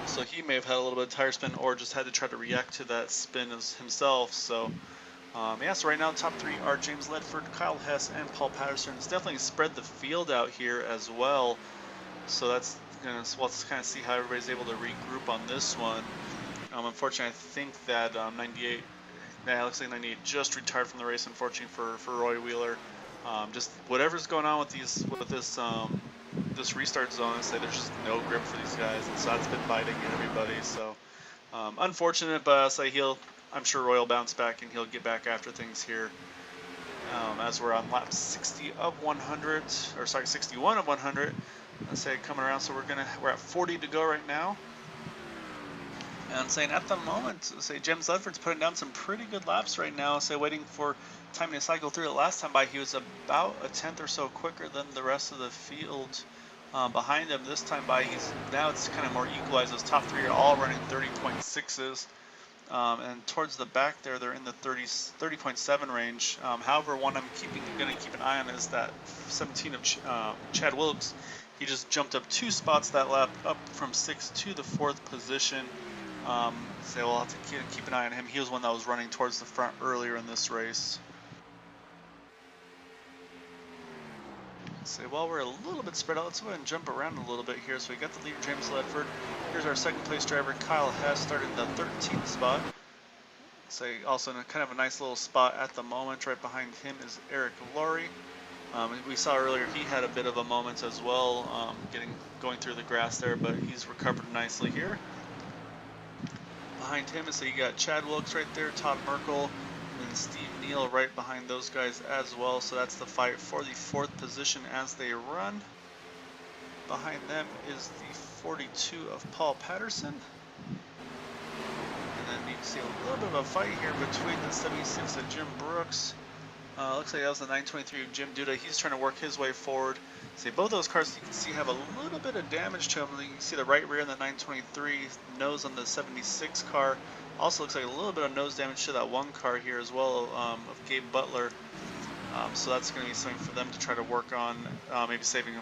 So he may have had a little bit of tire spin or just had to try to react to that spin as himself. So Yeah, so right now top 3 are James Ledford, Kyle Hess, and Paul Patterson. It's definitely spread the field out here as well. So that's gonna, so let's kind of see how everybody's able to regroup on this one. Unfortunately, I think that 98, yeah, it looks like 98 just retired from the race. Unfortunately for Roy Wheeler, just whatever's going on with this restart zone, I say there's just no grip for these guys, and so that's been biting everybody. So unfortunate, but I say I'm sure Roy will bounce back and he'll get back after things here. As we're on lap 60 of 100, or sorry, 61 of 100. Let's say coming around, so we're at 40 to go right now. And I'm saying at the moment, say James Ledford's putting down some pretty good laps right now. Say waiting for time to cycle through. The last time by, he was about a tenth or so quicker than the rest of the field behind him. This time by, now it's kind of more equalized. Those top 3 are all running 30.6s. And towards the back there, they're in the 30.7 range. However, one I'm going to keep an eye on is that 17 of Chad Wilkes. He just jumped up 2 spots that lap, up from 6th to the 4th position. So we'll have to keep an eye on him. He was one that was running towards the front earlier in this race. So while we're a little bit spread out, let's go ahead and jump around a little bit here. So we got the leader, James Ledford. Here's our second place driver, Kyle Hess, started in the 13th spot. So also in kind of a nice little spot at the moment. Right behind him is Eric Laurie. We saw earlier he had a bit of a moment as well, going through the grass there, but he's recovered nicely here. Behind him, so you got Chad Wilkes right there, Todd Merkel, and Steve Neal right behind those guys as well. So that's the fight for the 4th position as they run. Behind them is the 42 of Paul Patterson. And then you can see a little bit of a fight here between the 76 of Jim Brooks. Looks like that was the 923 of Jim Duda. He's trying to work his way forward. See, both those cars you can see have a little bit of damage to them. You can see the right rear in the 923, nose on the 76 car. Also looks like a little bit of nose damage to that one car here as well, of Gabe Butler. So that's going to be something for them to try to work on, maybe saving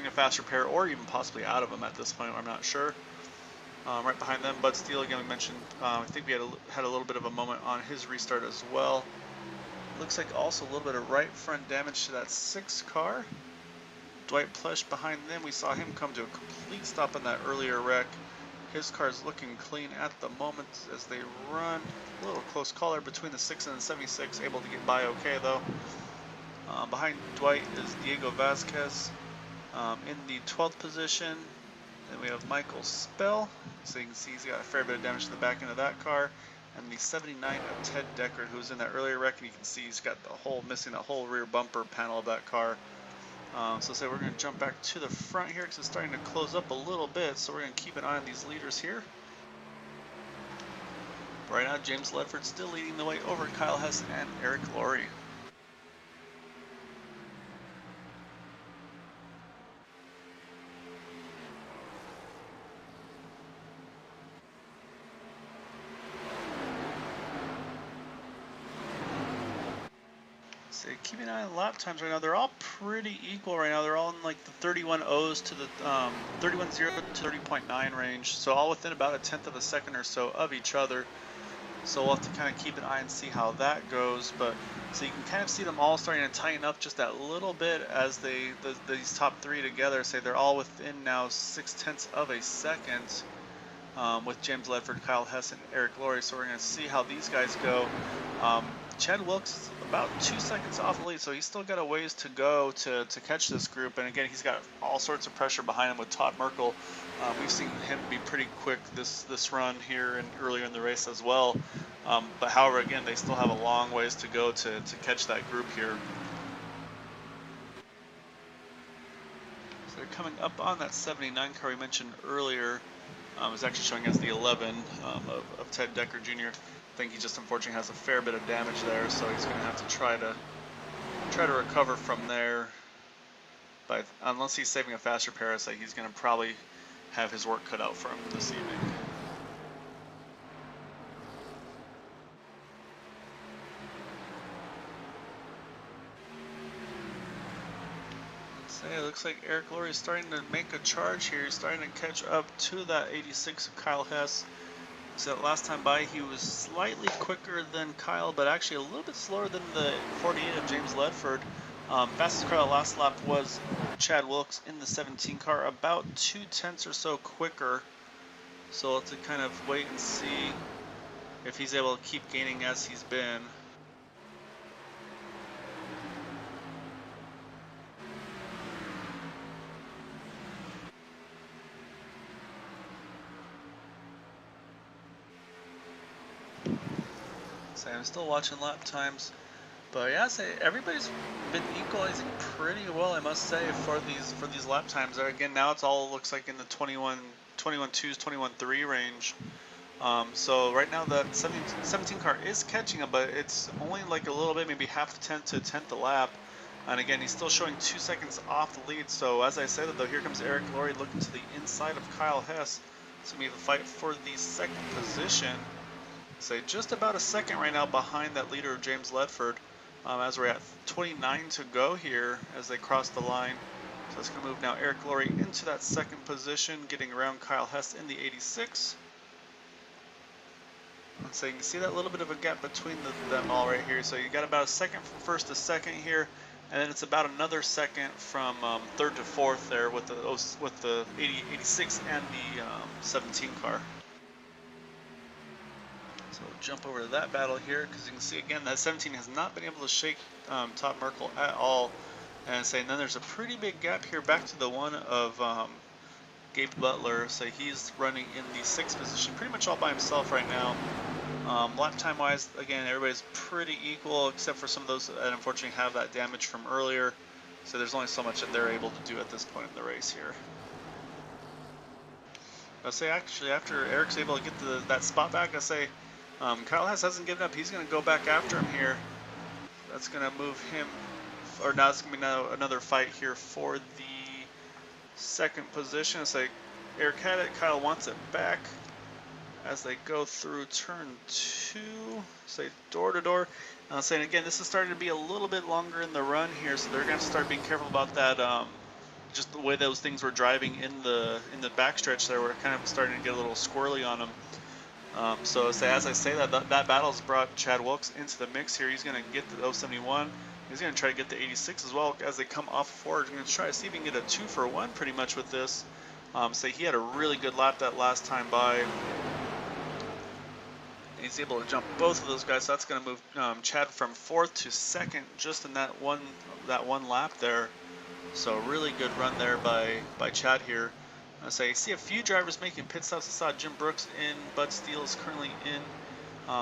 a fast repair, or even possibly out of them at this point. I'm not sure. Right behind them, Bud Steele, again, we mentioned, I think we had a little bit of a moment on his restart as well. Looks like also a little bit of right front damage to that 6 car. Dwight Plush behind them, we saw him come to a complete stop in that earlier wreck. His car's looking clean at the moment as they run. A little close call there between the 6 and the 76, able to get by okay though. Behind Dwight is Diego Vasquez in the 12th position. Then we have Michael Spell, so you can see he's got a fair bit of damage to the back end of that car. And the 79 of Ted Deckard, who was in that earlier wreck, and you can see he's got missing the whole rear bumper panel of that car. So say we're going to jump back to the front here because it's starting to close up a little bit, so we're going to keep an eye on these leaders here. Right now, James Ledford still leading the way over Kyle Hess and Eric Laurie. So keeping an eye on lap times right now. They're all pretty equal right now. They're all in like the 31.0s to the 31.0 to 30.9 range. So all within about a tenth of a second or so of each other. So we'll have to kind of keep an eye and see how that goes. But so you can kind of see them all starting to tighten up just that little bit as these top 3 together. Say they're all within now 0.6 of a second. With James Ledford, Kyle Hess, and Eric Laurie. So we're going to see how these guys go. Chad Wilkes is about 2 seconds off the lead, so he's still got a ways to go to catch this group. And again, he's got all sorts of pressure behind him with Todd Merkel. We've seen him be pretty quick this run here and earlier in the race as well. But however, again, they still have a long ways to go to catch that group here. So they're coming up on that 79 car we mentioned earlier. Is actually showing us the 11 of Ted Deckard Jr. I think he just unfortunately has a fair bit of damage there, so he's going to have to try to recover from there. But unless he's saving a fast repair, I say he's going to probably have his work cut out for him this evening. So yeah, it looks like Eric Laurie is starting to make a charge here. He's starting to catch up to that 86 of Kyle Hess. So last time by, he was slightly quicker than Kyle, but actually a little bit slower than the 48 of James Ledford. Fastest car last lap was Chad Wilkes in the 17 car, about 2/10 or so quicker. So let's kind of wait and see if he's able to keep gaining as he's been. So I'm still watching lap times. But yeah, everybody's been equalizing pretty well, I must say, for these lap times. Again, now it's all looks like in the 21.2s, 21.3 range. So right now the 17 car is catching him, but it's only like a little bit, maybe half a tenth to a tenth a lap. And again, he's still showing 2 seconds off the lead. So as I said, though, here comes Eric Laurie looking to the inside of Kyle Hess. It's gonna be the fight for the second position. Say just about a second right now behind that leader, James Ledford. As we're at 29 to go here as they cross the line. So it's going to move now Eric Laurie into that second position, getting around Kyle Hess in the 86. And so you can see that little bit of a gap between them all right here. So you got about a second from first to second here, and then it's about another second from third to fourth there with the 86 and the 17 car. So we'll jump over to that battle here, because you can see again that 17 has not been able to shake Todd Merkel at all. And then there's a pretty big gap here back to the one of Gabe Butler. So he's running in the 6th position pretty much all by himself right now. Lap time wise, again, everybody's pretty equal except for some of those that unfortunately have that damage from earlier. So there's only so much that they're able to do at this point in the race here. I'll say actually after Eric's able to get that spot back, Kyle Hess hasn't given up. He's going to go back after him here. That's going to move him, or now it's going to be another fight here for the second position. It's like Eric had it, Kyle wants it back as they go through turn 2, door to door. Saying again, this is starting to be a little bit longer in the run here, so they're going to start being careful about that. Just the way those things were driving in the backstretch there, we're kind of starting to get a little squirrely on them. So as I say that battle's brought Chad Wilkes into the mix here. He's going to get the 071. He's going to try to get the 86 as well as they come off forward. He's going to try to see if he can get a 2-for-1 pretty much with this. He had a really good lap that last time by. He's able to jump both of those guys. So that's going to move Chad from 4th to 2nd just in that one lap there. So really good run there by Chad here. I see a few drivers making pit stops. I saw Jim Brooks in, Bud Steele is currently in.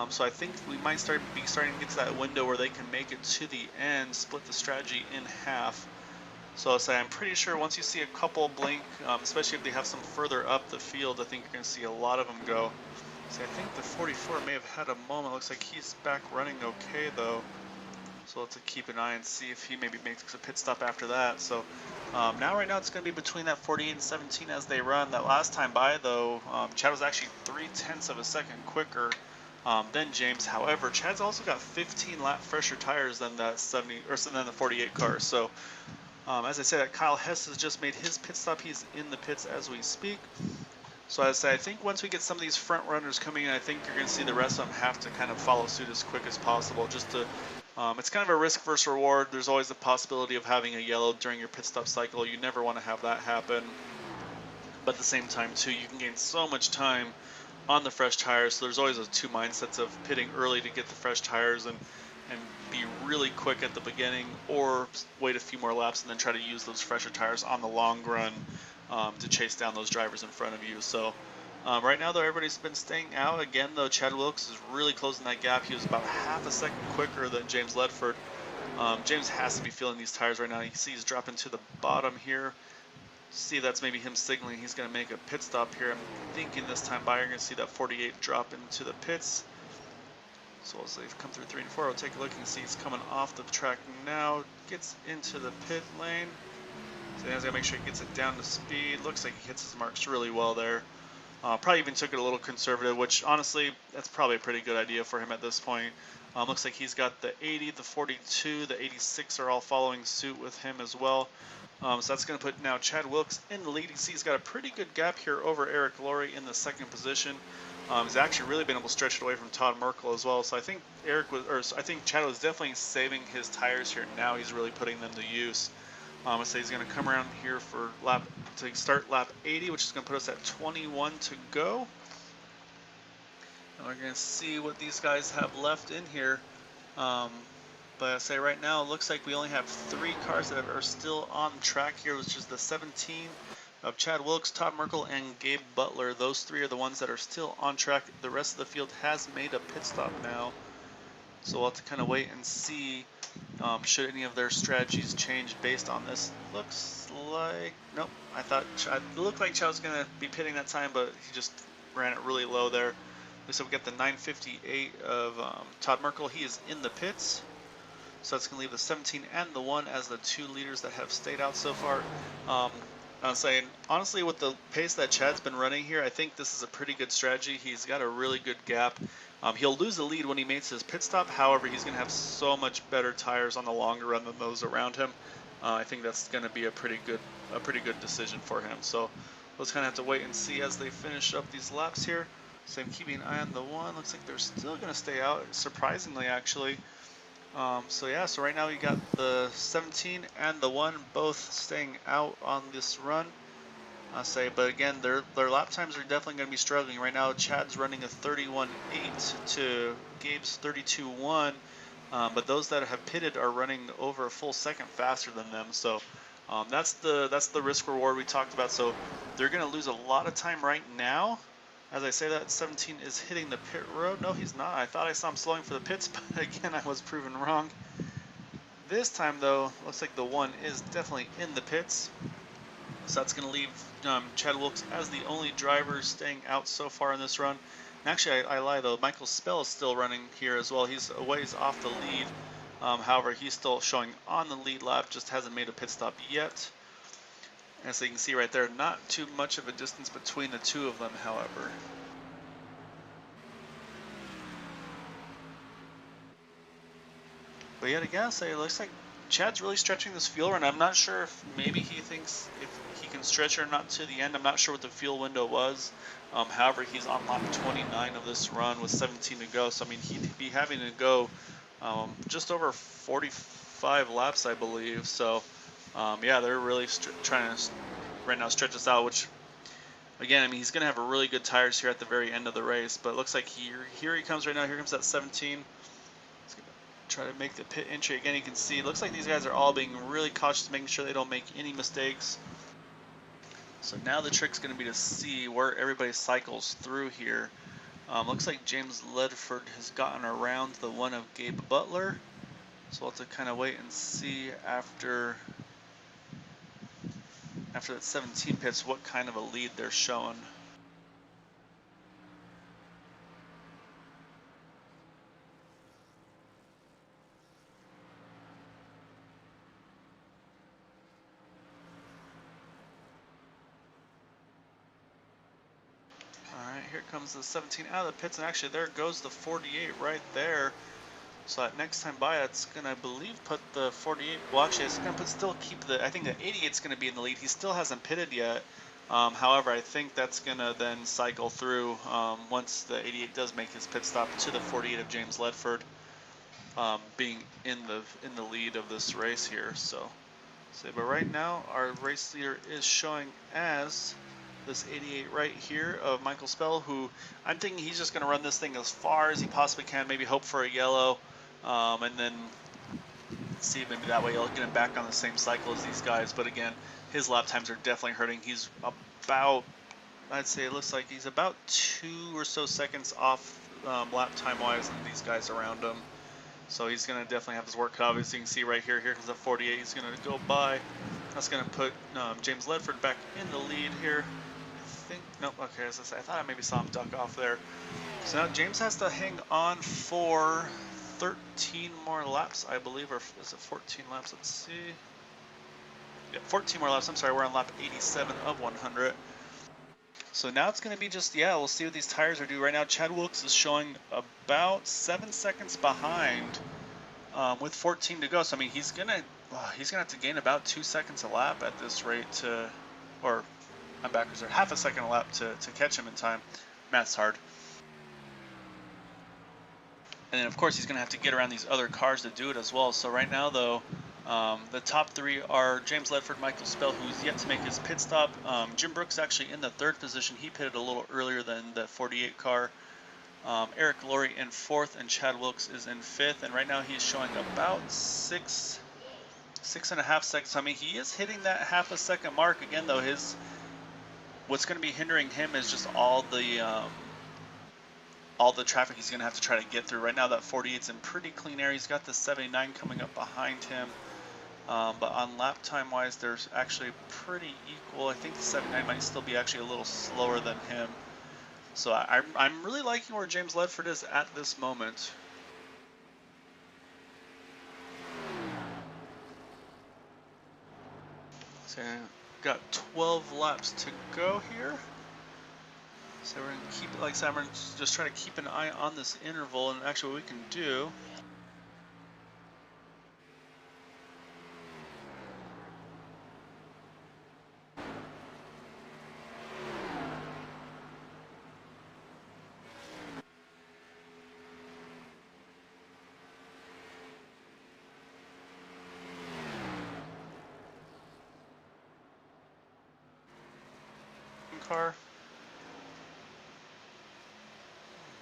So I think we might be starting to get to that window where they can make it to the end, split the strategy in half. So I'm pretty sure once you see a couple blink, especially if they have some further up the field, I think you're going to see a lot of them go. So I think the 44 may have had a moment. Looks like he's back running okay though. So let's keep an eye and see if he maybe makes a pit stop after that. So right now it's going to be between that 48 and 17 as they run. That last time by though, Chad was actually 0.3 of a second quicker than James. However, Chad's also got 15 lap fresher tires than that 70 or than the 48 car. So as I said, Kyle Hess has just made his pit stop. He's in the pits as we speak. So I think once we get some of these front runners coming in, I think you're going to see the rest of them have to kind of follow suit as quick as possible, just to. It's kind of a risk versus reward. There's always the possibility of having a yellow during your pit stop cycle. You never want to have that happen. But at the same time, too, you can gain so much time on the fresh tires. So there's always those two mindsets of pitting early to get the fresh tires and be really quick at the beginning, or wait a few more laps and then try to use those fresher tires on the long run to chase down those drivers in front of you. So right now, though, everybody's been staying out. Again, though, Chad Wilkes is really closing that gap. He was about half a second quicker than James Ledford. James has to be feeling these tires right now. You see he's dropping to the bottom here. See, that's maybe him signaling he's going to make a pit stop here. I'm thinking this time by you're going to see that 48 drop into the pits. So as they come through 3 and 4, we'll take a look and see he's coming off the track now. Gets into the pit lane. So he's got to make sure he gets it down to speed. Looks like he hits his marks really well there. Probably even took it a little conservative, which honestly, that's probably a pretty good idea for him at this point. Looks like he's got the 80, the 42, the 86 are all following suit with him as well. So that's going to put now Chad Wilkes in the lead. You can see he's got a pretty good gap here over Eric Laurie in the second position. He's actually really been able to stretch it away from Todd Merkel as well. So I think I think Chad was definitely saving his tires here. Now he's really putting them to use. I say he's going to come around here for to start lap 80, which is going to put us at 21 to go. And we're going to see what these guys have left in here. But I say right now, it looks like we only have 3 cars that are still on track here, which is the 17 of Chad Wilkes, Todd Merkel, and Gabe Butler. Those 3 are the ones that are still on track. The rest of the field has made a pit stop now. So we'll have to kind of wait and see should any of their strategies change based on this. Looks like, nope, it looked like Chad was going to be pitting that time, but he just ran it really low there. So we got the 958 of Todd Merkel. He is in the pits. So that's going to leave the 17 and the 1 as the 2 leaders that have stayed out so far. I'm saying, honestly, with the pace that Chad's been running here, I think this is a pretty good strategy. He's got a really good gap. He'll lose the lead when he makes his pit stop. However, he's going to have so much better tires on the longer run than those around him. I think that's going to be a pretty good decision for him. So we'll just kind of have to wait and see as they finish up these laps here. Same, keeping an eye on the 1. Looks like they're still going to stay out, surprisingly, actually. So yeah, so right now we got the 17 and the 1 both staying out on this run. But again, their lap times are definitely going to be struggling. Right now, Chad's running a 31.8 to Gabe's 32.1, but those that have pitted are running over a full second faster than them. So that's the risk reward we talked about. So they're going to lose a lot of time right now. As I say that, 17 is hitting the pit road. No, he's not. I thought I saw him slowing for the pits, but again, I was proven wrong. This time, though, looks like the 1 is definitely in the pits. So that's going to leave Chad Wilkes as the only driver staying out so far in this run. And actually, I lie, though. Michael Spell is still running here as well. He's a ways off the lead. However, he's still showing on the lead lap, just hasn't made a pit stop yet. And so you can see right there, not too much of a distance between the 2 of them, however. But yet again, it looks like Chad's really stretching this fuel run. I'm not sure if maybe he thinks if he can stretch or not to the end. I'm not sure what the fuel window was. However, he's on lap 29 of this run with 17 to go. So, I mean, he'd be having to go just over 45 laps, I believe. So, yeah, they're really trying to right now stretch this out, which, again, I mean, he's going to have a really good tires here at the very end of the race. But it looks like here he comes right now. Here comes that 17. He's going to try to make the pit entry. Again, you can see it looks like these guys are all being really cautious, making sure they don't make any mistakes. So now the trick's going to be to see where everybody cycles through here. Looks like James Ledford has gotten around the 1 of Gabe Butler. So we'll have to kind of wait and see after that 17 pits what kind of a lead they're showing. Alright, here comes the 17 out of the pits, and actually there goes the 48 right there. So that next time by, it's going to, I believe, put the 48, well actually it's going to still keep I think the 88's going to be in the lead. He still hasn't pitted yet. However, I think that's going to then cycle through once the 88 does make his pit stop to the 48 of James Ledford being in the lead of this race here. But right now our race leader is showing as this 88 right here of Michael Spell, who I'm thinking he's just going to run this thing as far as he possibly can, maybe hope for a yellow, and then see if maybe that way he'll get him back on the same cycle as these guys. But again, his lap times are definitely hurting. He's about, I'd say it looks like he's about 2 or so seconds off lap time wise than these guys around him. So he's going to definitely have his work cut. Obviously, you can see right here, here comes the 48. He's going to go by. That's going to put James Ledford back in the lead here. Nope, okay, as I say, I thought I maybe saw him duck off there. So now James has to hang on for 13 more laps, I believe, or is it 14 laps? Let's see. Yeah, 14 more laps. I'm sorry, we're on lap 87 of 100. So now it's going to be just, yeah, we'll see what these tires are due. Right now, Chad Wilkes is showing about 7 seconds behind with 14 to go. So, I mean, he's going to he's gonna have to gain about 2 seconds a lap at this rate to, or I'm backwards there, half a second a lap to catch him in time. Math's hard. And then of course he's gonna have to get around these other cars to do it as well. So right now though, the top three are James Ledford, Michael Spell, who's yet to make his pit stop. Jim Brooks actually in the 3rd position. He pitted a little earlier than the 48 car. Eric Laurie in 4th, and Chad Wilkes is in 5th. And right now he's showing about 6.5 seconds. I mean, he is hitting that half a second mark again. Though what's going to be hindering him is just all the traffic he's going to have to try to get through. Right now that 48's in pretty clean air. He's got the 79 coming up behind him. But on lap time wise, there's actually pretty equal. I think the 79 might still be actually a little slower than him. So I'm really liking where James Ledford is at this moment. So got 12 laps to go here. So we're going to keep it, like I said, I'm going to just try to keep an eye on this interval, and actually what we can do. Car.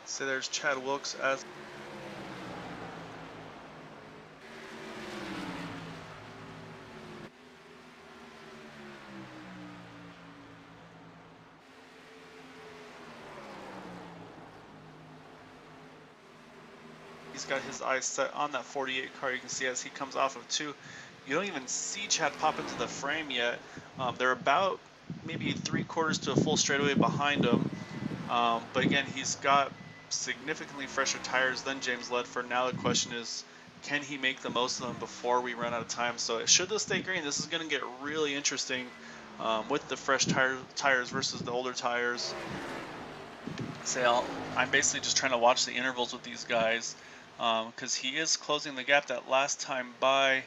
So there's Chad Wilkes as he's got his eyes set on that 48 car. You can see as he comes off of 2, you don't even see Chad pop into the frame yet. They're about maybe 3/4 to a full straightaway behind him. But again, he's got significantly fresher tires than James Ledford. Now the question is, can he make the most of them before we run out of time? So should this stay green, this is going to get really interesting with the fresh tires versus the older tires. I'm basically just trying to watch the intervals with these guys because he is closing the gap. That last time by,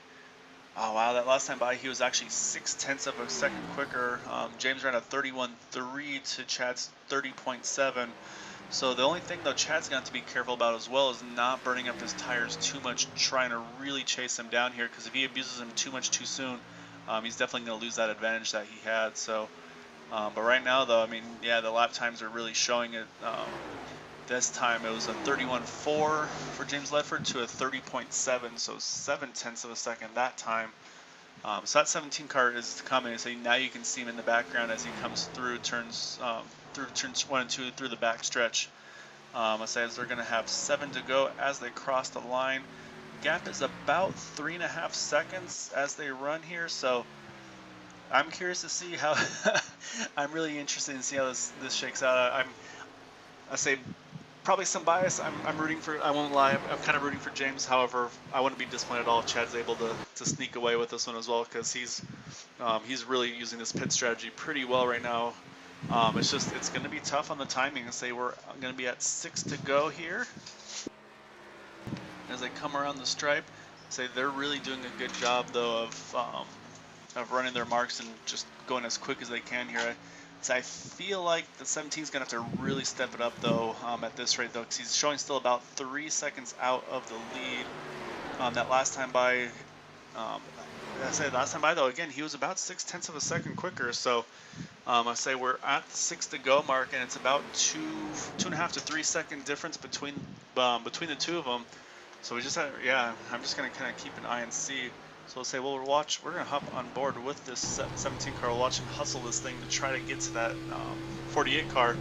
oh wow, that last time by he was actually 0.6 of a second quicker. James ran a 31.3 to Chad's 30.7. So the only thing though Chad's going to have to be careful about as well is not burning up his tires too much, trying to really chase him down here, because if he abuses him too much too soon, he's definitely going to lose that advantage that he had. So, but right now though, I mean, yeah, the lap times are really showing it. This time it was a 31.4 for James Ledford to a 30.7, so 0.7 of a second that time. So that 17 car is coming. So now you can see him in the background as he comes through turns through turns 1 and 2 through the back stretch. I say as they're going to have 7 to go as they cross the line. Gap is about 3.5 seconds as they run here. So I'm curious to see how. I'm really interested in see how this shakes out. I say probably some bias. I'm rooting for. I won't lie. I'm kind of rooting for James. However, I wouldn't be disappointed at all if Chad's able to sneak away with this one as well, because he's really using this pit strategy pretty well right now. It's going to be tough on the timing. I say we're going to be at 6 to go here as they come around the stripe. Say they're really doing a good job though of running their marks and just going as quick as they can here. So I feel like the 17 is going to have to really step it up though at this rate though, because he's showing still about 3 seconds out of the lead. That last time by, though, again, he was about 0.6 of a second quicker. So I say we're at the 6 to go mark, and it's about 2.5 to 3 second difference between the two of them. So we just had, I'm just going to kind of keep an eye and see. So we'll say, well, we're going to hop on board with this 17 car. We'll watch him hustle this thing to try to get to that 48 car.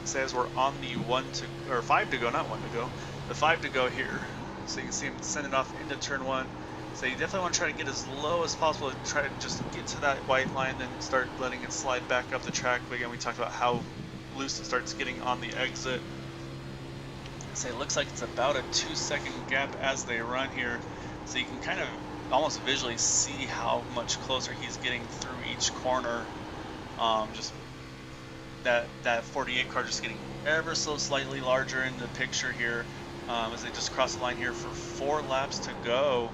Say as we're on the 5 to go, not 1 to go, the 5 to go here. So you can see him send it off into turn 1. So you definitely want to try to get as low as possible to try to just get to that white line, then start letting it slide back up the track. But again, we talked about how loose it starts getting on the exit. So it looks like it's about a 2 second gap as they run here. So you can kind of almost visually see how much closer he's getting through each corner. Just that 48 car just getting ever so slightly larger in the picture here as they just cross the line here for 4 laps to go.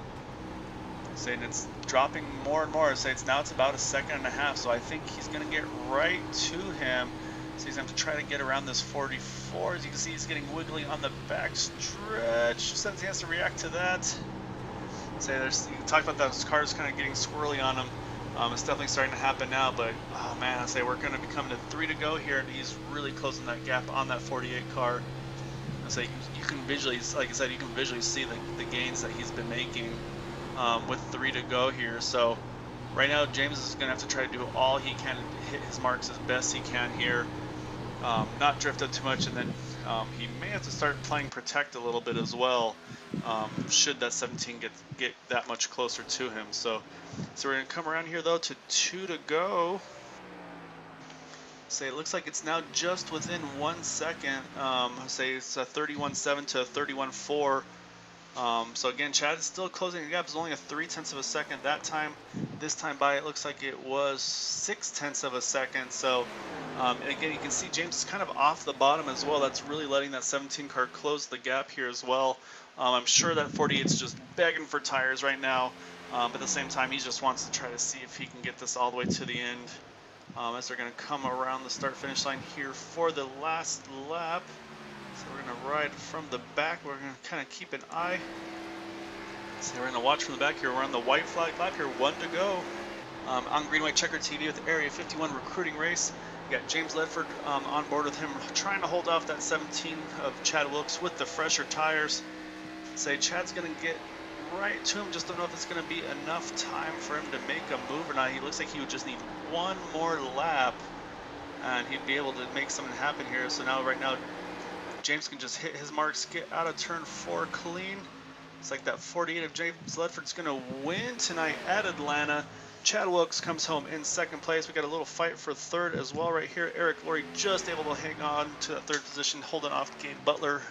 Saying it's dropping more and more. Say it's about a second and a half. So I think he's going to get right to him. So he's going to have to try to get around this 44. As you can see, he's getting wiggly on the back stretch. Since he has to react to that. Say you talk about those cars kind of getting squirrely on him. It's definitely starting to happen now, but oh man, I say we're going to be coming to 3 to go here, and he's really closing that gap on that 48 car. I say you can visually, like I said, you can visually see the gains that he's been making with 3 to go here. So right now, James is going to have to try to do all he can to hit his marks as best he can here, not drift up too much, and then he may have to start playing protect a little bit as well. Should that 17 get that much closer to him. So we're going to come around here though to 2 to go. Say it looks like it's now just within 1 second. Say it's a 31.7 to a 31.4. So again, Chad is still closing the gap. It's only a 0.3 of a second that time. This time by it looks like it was 0.6 of a second. So again, you can see James is kind of off the bottom as well. That's really letting that 17 car close the gap here as well. I'm sure that 48 is just begging for tires right now. But at the same time, he just wants to try to see if he can get this all the way to the end. As they're going to come around the start-finish line here for the last lap. So we're going to ride from the back. We're going to kind of keep an eye. So we're going to watch from the back here. We're on the white flag lap here, 1 to go. On Green White Checker TV with Area 51 recruiting race. We got James Ledford on board with him, trying to hold off that 17 of Chad Wilkes with the fresher tires. Say Chad's going to get right to him. Just don't know if it's going to be enough time for him to make a move or not. He looks like he would just need one more lap, and he'd be able to make something happen here. So now, right now, James can just hit his marks, get out of turn 4 clean. It's like that 48 of James Ledford's going to win tonight at Atlanta. Chad Wilkes comes home in 2nd place. We got a little fight for 3rd as well right here. Eric Laurie just able to hang on to that 3rd position, holding off Gabe Butler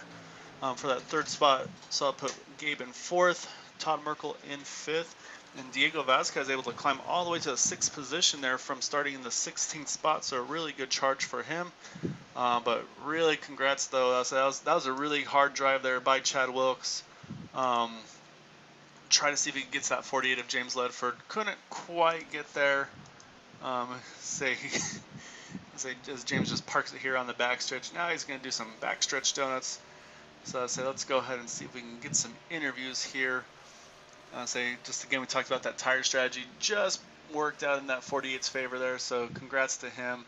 for that 3rd spot. So I'll put Gabe in 4th, Todd Merkel in 5th, and Diego Vasquez able to climb all the way to the 6th position there from starting in the 16th spot. So a really good charge for him. But really, congrats though. That was a really hard drive there by Chad Wilkes. Try to see if he gets that 48 of James Ledford. Couldn't quite get there. As James just parks it here on the backstretch. Now he's going to do some backstretch donuts. So let's go ahead and see if we can get some interviews here. Just again, we talked about that tire strategy. Just worked out in that 48's favor there. So congrats to him.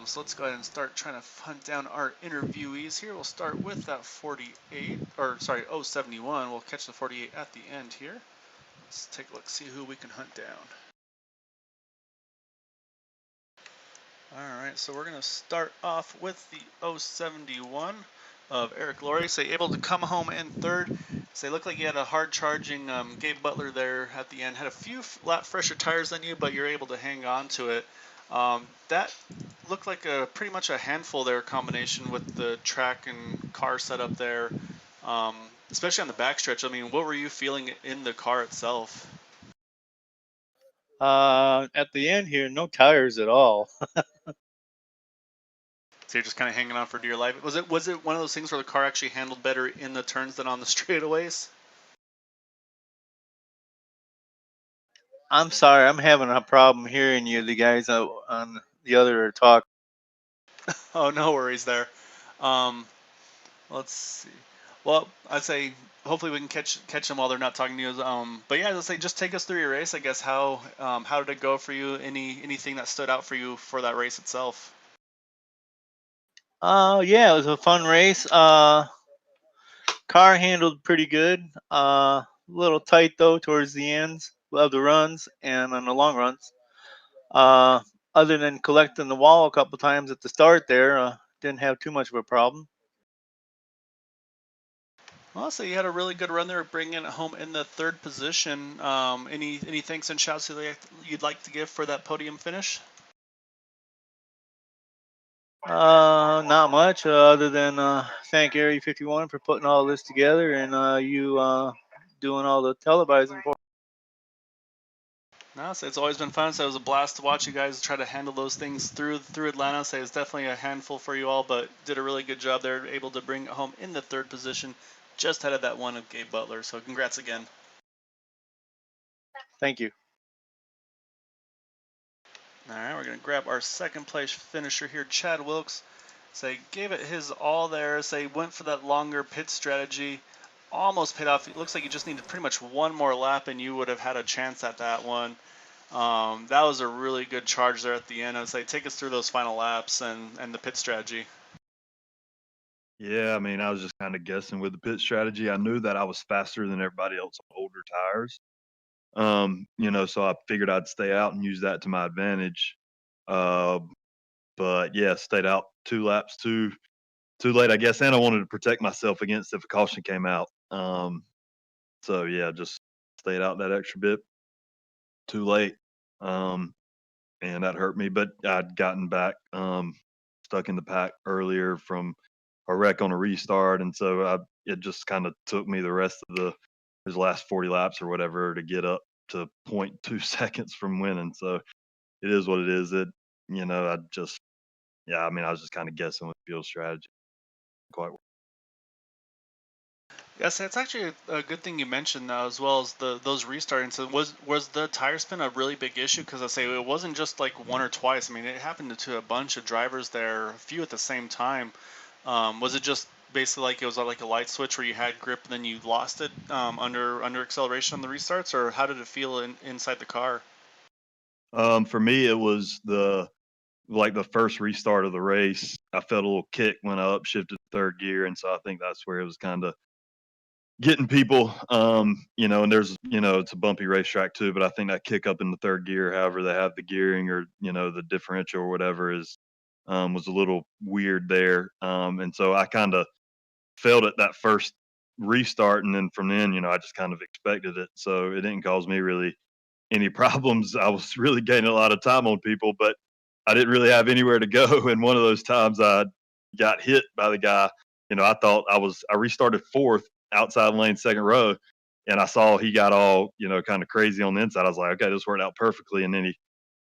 So let's go ahead and start trying to hunt down our interviewees here. We'll start with that 071. We'll catch the 48 at the end here. Let's take a look, see who we can hunt down. All right, so we're going to start off with the 071 of Eric Laurie. So able to come home in 3rd. So look like you had a hard charging Gabe Butler there at the end. Had a few lap fresher tires than you, but you're able to hang on to it. That looked like pretty much a handful there combination with the track and car setup there, especially on the backstretch. I mean, what were you feeling in the car itself? At the end here, no tires at all. So you're just kind of hanging on for dear life. Was it one of those things where the car actually handled better in the turns than on the straightaways? I'm sorry, I'm having a problem hearing you. The guys on the other talk. Oh, no worries there. Let's see. Well, I'd say hopefully we can catch them while they're not talking to you. But yeah, let's say just take us through your race. I guess how did it go for you? Anything that stood out for you for that race itself? Yeah, it was a fun race. Car handled pretty good. A little tight though towards the ends of the runs and on the long runs. Other than collecting the wall a couple times at the start there, didn't have too much of a problem. Well, so you had a really good run there, bringing it home in the 3rd position. Any thanks and shouts you'd like to give for that podium finish? Not much other than thank Area 51 for putting all this together and you doing all the televising for. No, so it's always been fun. So it was a blast to watch you guys try to handle those things through Atlanta. So it's definitely a handful for you all, but did a really good job there, able to bring it home in the 3rd position, just ahead of that one of Gabe Butler. So congrats again. Thank you. All right, we're going to grab our second place finisher here, Chad Wilkes. Say, gave it his all there. Say, went for that longer pit strategy. Almost paid off. It looks like you just needed pretty much one more lap and you would have had a chance at that one. That was a really good charge there at the end. I would say, take us through those final laps and the pit strategy. Yeah, I mean, I was just kind of guessing with the pit strategy. I knew that I was faster than everybody else on older tires. So I figured I'd stay out and use that to my advantage. Uh, but yeah, stayed out 2 laps too late, I guess, and I wanted to protect myself against if a caution came out. So yeah, just stayed out that extra bit too late, and that hurt me. But I'd gotten back stuck in the pack earlier from a wreck on a restart, and so it just kind of took me the rest of his last 40 laps or whatever to get up to point 0.2 seconds from winning. So it is what it is. I just, yeah, I mean, I was just kind of guessing with field strategy. Quite. Yes, it's actually a good thing you mentioned now, as well as those restarting. So was the tire spin a really big issue? Because I say it wasn't just like one or twice. I mean, it happened to a bunch of drivers there, a few at the same time. Was it just basically like it was like a light switch where you had grip and then you lost it under acceleration on the restarts, or how did it feel inside the car? For me, it was the first restart of the race. I felt a little kick when I upshifted to third gear, and so I think that's where it was kind of getting people. And there's it's a bumpy racetrack too, but I think that kick up in the third gear, however they have the gearing or the differential or whatever is was a little weird there. And so I kind of felt it that first restart, and then from then, I just kind of expected it, so it didn't cause me really any problems. I was really gaining a lot of time on people, but I didn't really have anywhere to go. And one of those times I got hit by the guy. I thought I restarted fourth outside lane, second row, and I saw he got all, kind of crazy on the inside. I was like, okay, this worked out perfectly. And then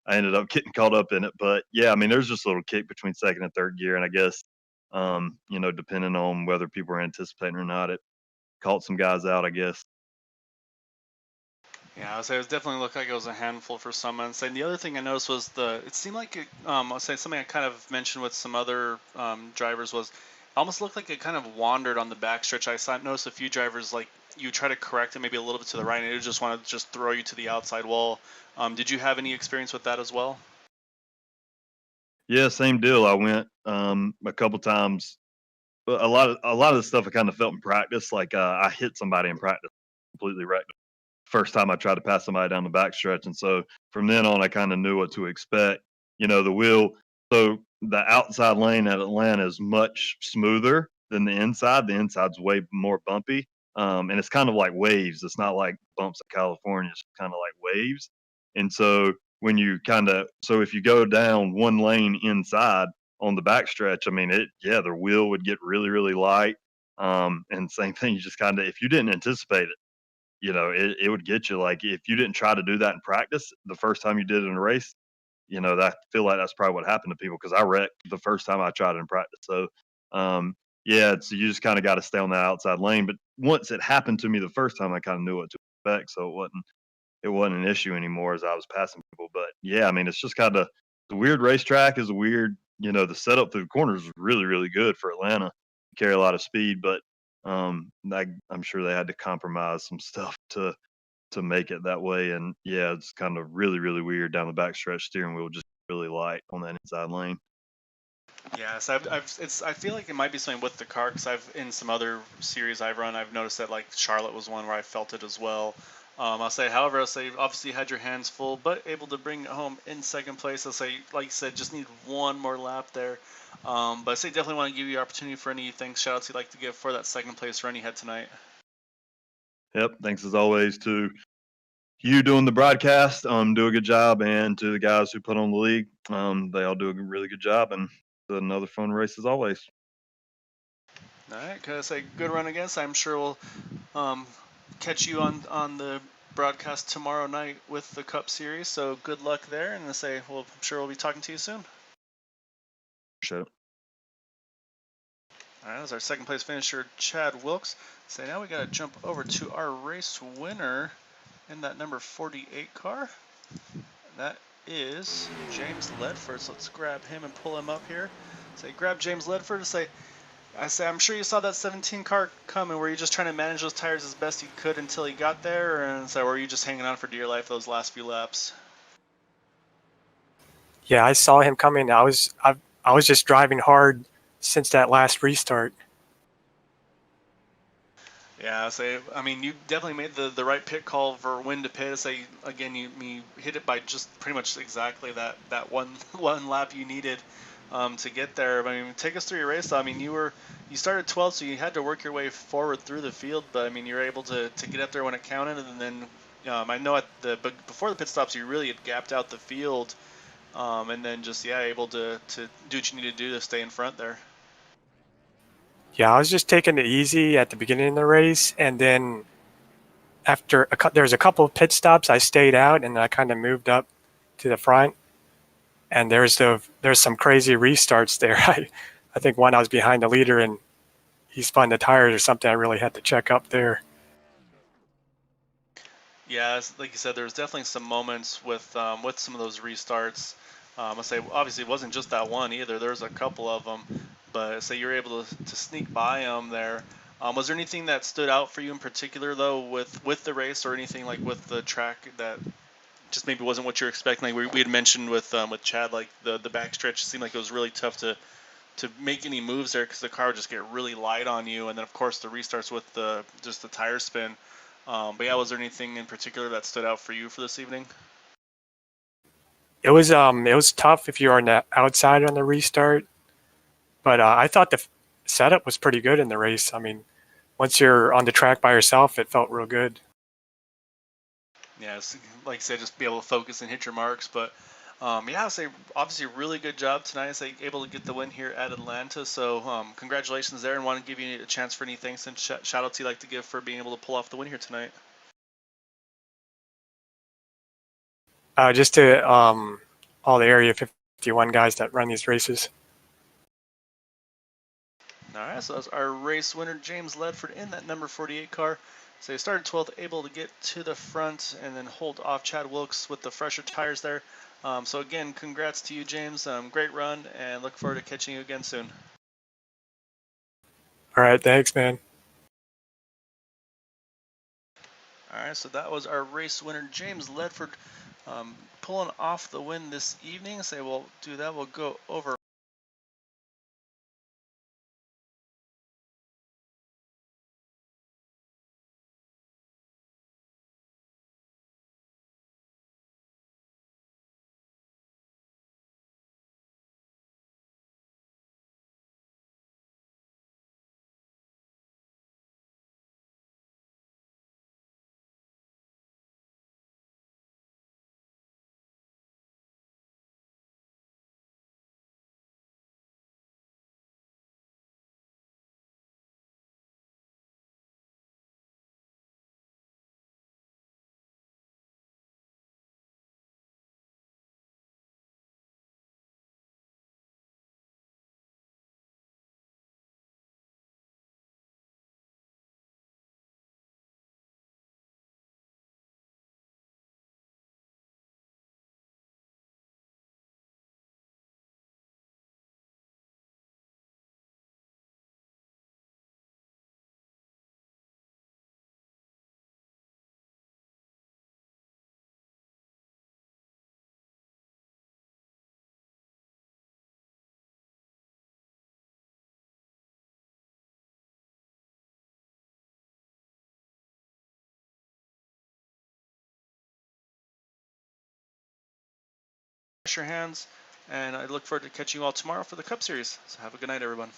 I ended up getting caught up in it. But yeah, I mean, there's just a little kick between second and third gear. And I guess, depending on whether people were anticipating or not, it caught some guys out, I guess. Yeah, I would say it was definitely looked like it was a handful for some. And say the other thing I noticed was it seemed like I'll say something I kind of mentioned with some other drivers was it almost looked like it kind of wandered on the backstretch. Noticed a few drivers like you try to correct it maybe a little bit to the right, and it just want to just throw you to the outside wall. Did you have any experience with that as well? Yeah, same deal. I went a couple times. But a lot of the stuff I kind of felt in practice. Like I hit somebody in practice, completely wrecked them. First time I tried to pass somebody down the backstretch, and so from then on, I kind of knew what to expect. The wheel. So the outside lane at Atlanta is much smoother than the inside. The inside's way more bumpy, and it's kind of like waves. It's not like bumps in California. It's kind of like waves, and so if you go down one lane inside on the backstretch, I mean, the wheel would get really, really light. And same thing, you just kind of, if you didn't anticipate it, it would get you. Like if you didn't try to do that in practice the first time you did it in a race, that I feel like that's probably what happened to people because I wrecked the first time I tried it in practice. So, yeah, you just kind of got to stay on the outside lane. But once it happened to me the first time, I kind of knew what to expect. So it wasn't an issue anymore as I was passing people. But yeah, I mean, it's just kind of the weird racetrack is a weird. The setup through the corners is really, really good for Atlanta. Carry a lot of speed, but I'm sure they had to compromise some stuff to make it that way. And yeah, it's kind of really, really weird down the backstretch. Steering wheel just really light on that inside lane. Yes, I feel like it might be something with the car because I've in some other series I've run, I've noticed that like Charlotte was one where I felt it as well. I'll say, obviously you had your hands full, but able to bring it home in second place. I'll say, like you said, just need one more lap there. But I say definitely want to give you the opportunity for any thanks, shout outs you'd like to give for that second place run you had tonight. Yep. Thanks as always to you doing the broadcast. Do a good job, and to the guys who put on the league. They all do a really good job, and it's another fun race as always. All right, can I say good run again? So I'm sure we'll um, catch you on the broadcast tomorrow night with the Cup Series. So good luck there, and I say, well, I'm sure we'll be talking to you soon. Appreciate it. All right, that's our second place finisher, Chad Wilkes. So now we got to jump over to our race winner. in that number 48 car. That is James Ledford. So let's grab him and pull him up here. Say, grab James Ledford and say, I'm sure you saw that 17 car coming. Were you just trying to manage those tires as best you could until he got there? And so were you just hanging on for dear life those last few laps? Yeah, I saw him coming. I was just driving hard since that last restart. Yeah, I mean, you definitely made the right pit call for when to pit. Say again, you hit it by just pretty much exactly that one one lap you needed to get there. I mean, take us through your race. I mean, you started 12th, so you had to work your way forward through the field. But I mean, you were able to get up there when it counted, and then I know before the pit stops, you really had gapped out the field, and then just able to do what you need to do to stay in front there. Yeah, I was just taking it easy at the beginning of the race, and then after there's a couple of pit stops, I stayed out and I kind of moved up to the front. And there's some crazy restarts there. I think one I was behind the leader and he spun the tires or something. I really had to check up there. Yeah, like you said, there's definitely some moments with some of those restarts. I say obviously it wasn't just that one either. There's a couple of them, but say you're able to sneak by them there. Was there anything that stood out for you in particular though with the race or anything like with the track that just maybe wasn't what you're expecting? Like we had mentioned with Chad, like the backstretch seemed like it was really tough to make any moves there because the car would just get really light on you, and then of course the restarts with the tire spin. But yeah, was there anything in particular that stood out for you for this evening? It was tough if you were on the outside on the restart, but I thought the setup was pretty good in the race. I mean, once you're on the track by yourself, it felt real good. Yeah, like I said, just be able to focus and hit your marks. But yeah, I say obviously really good job tonight. I say able to get the win here at Atlanta. So congratulations there, and want to give you a chance for any thanks and shout outs you'd like to give for being able to pull off the win here tonight. Just to all the Area 51 guys that run these races. All right, so that's our race winner, James Ledford, in that number 48 car. So he started 12th, able to get to the front and then hold off Chad Wilkes with the fresher tires there. So again, congrats to you, James. Great run, and look forward to catching you again soon. All right, thanks, man. All right, so that was our race winner, James Ledford, pulling off the win this evening. So we'll do that. We'll go over your hands, and I look forward to catching you all tomorrow for the Cup Series. So have a good night, everyone.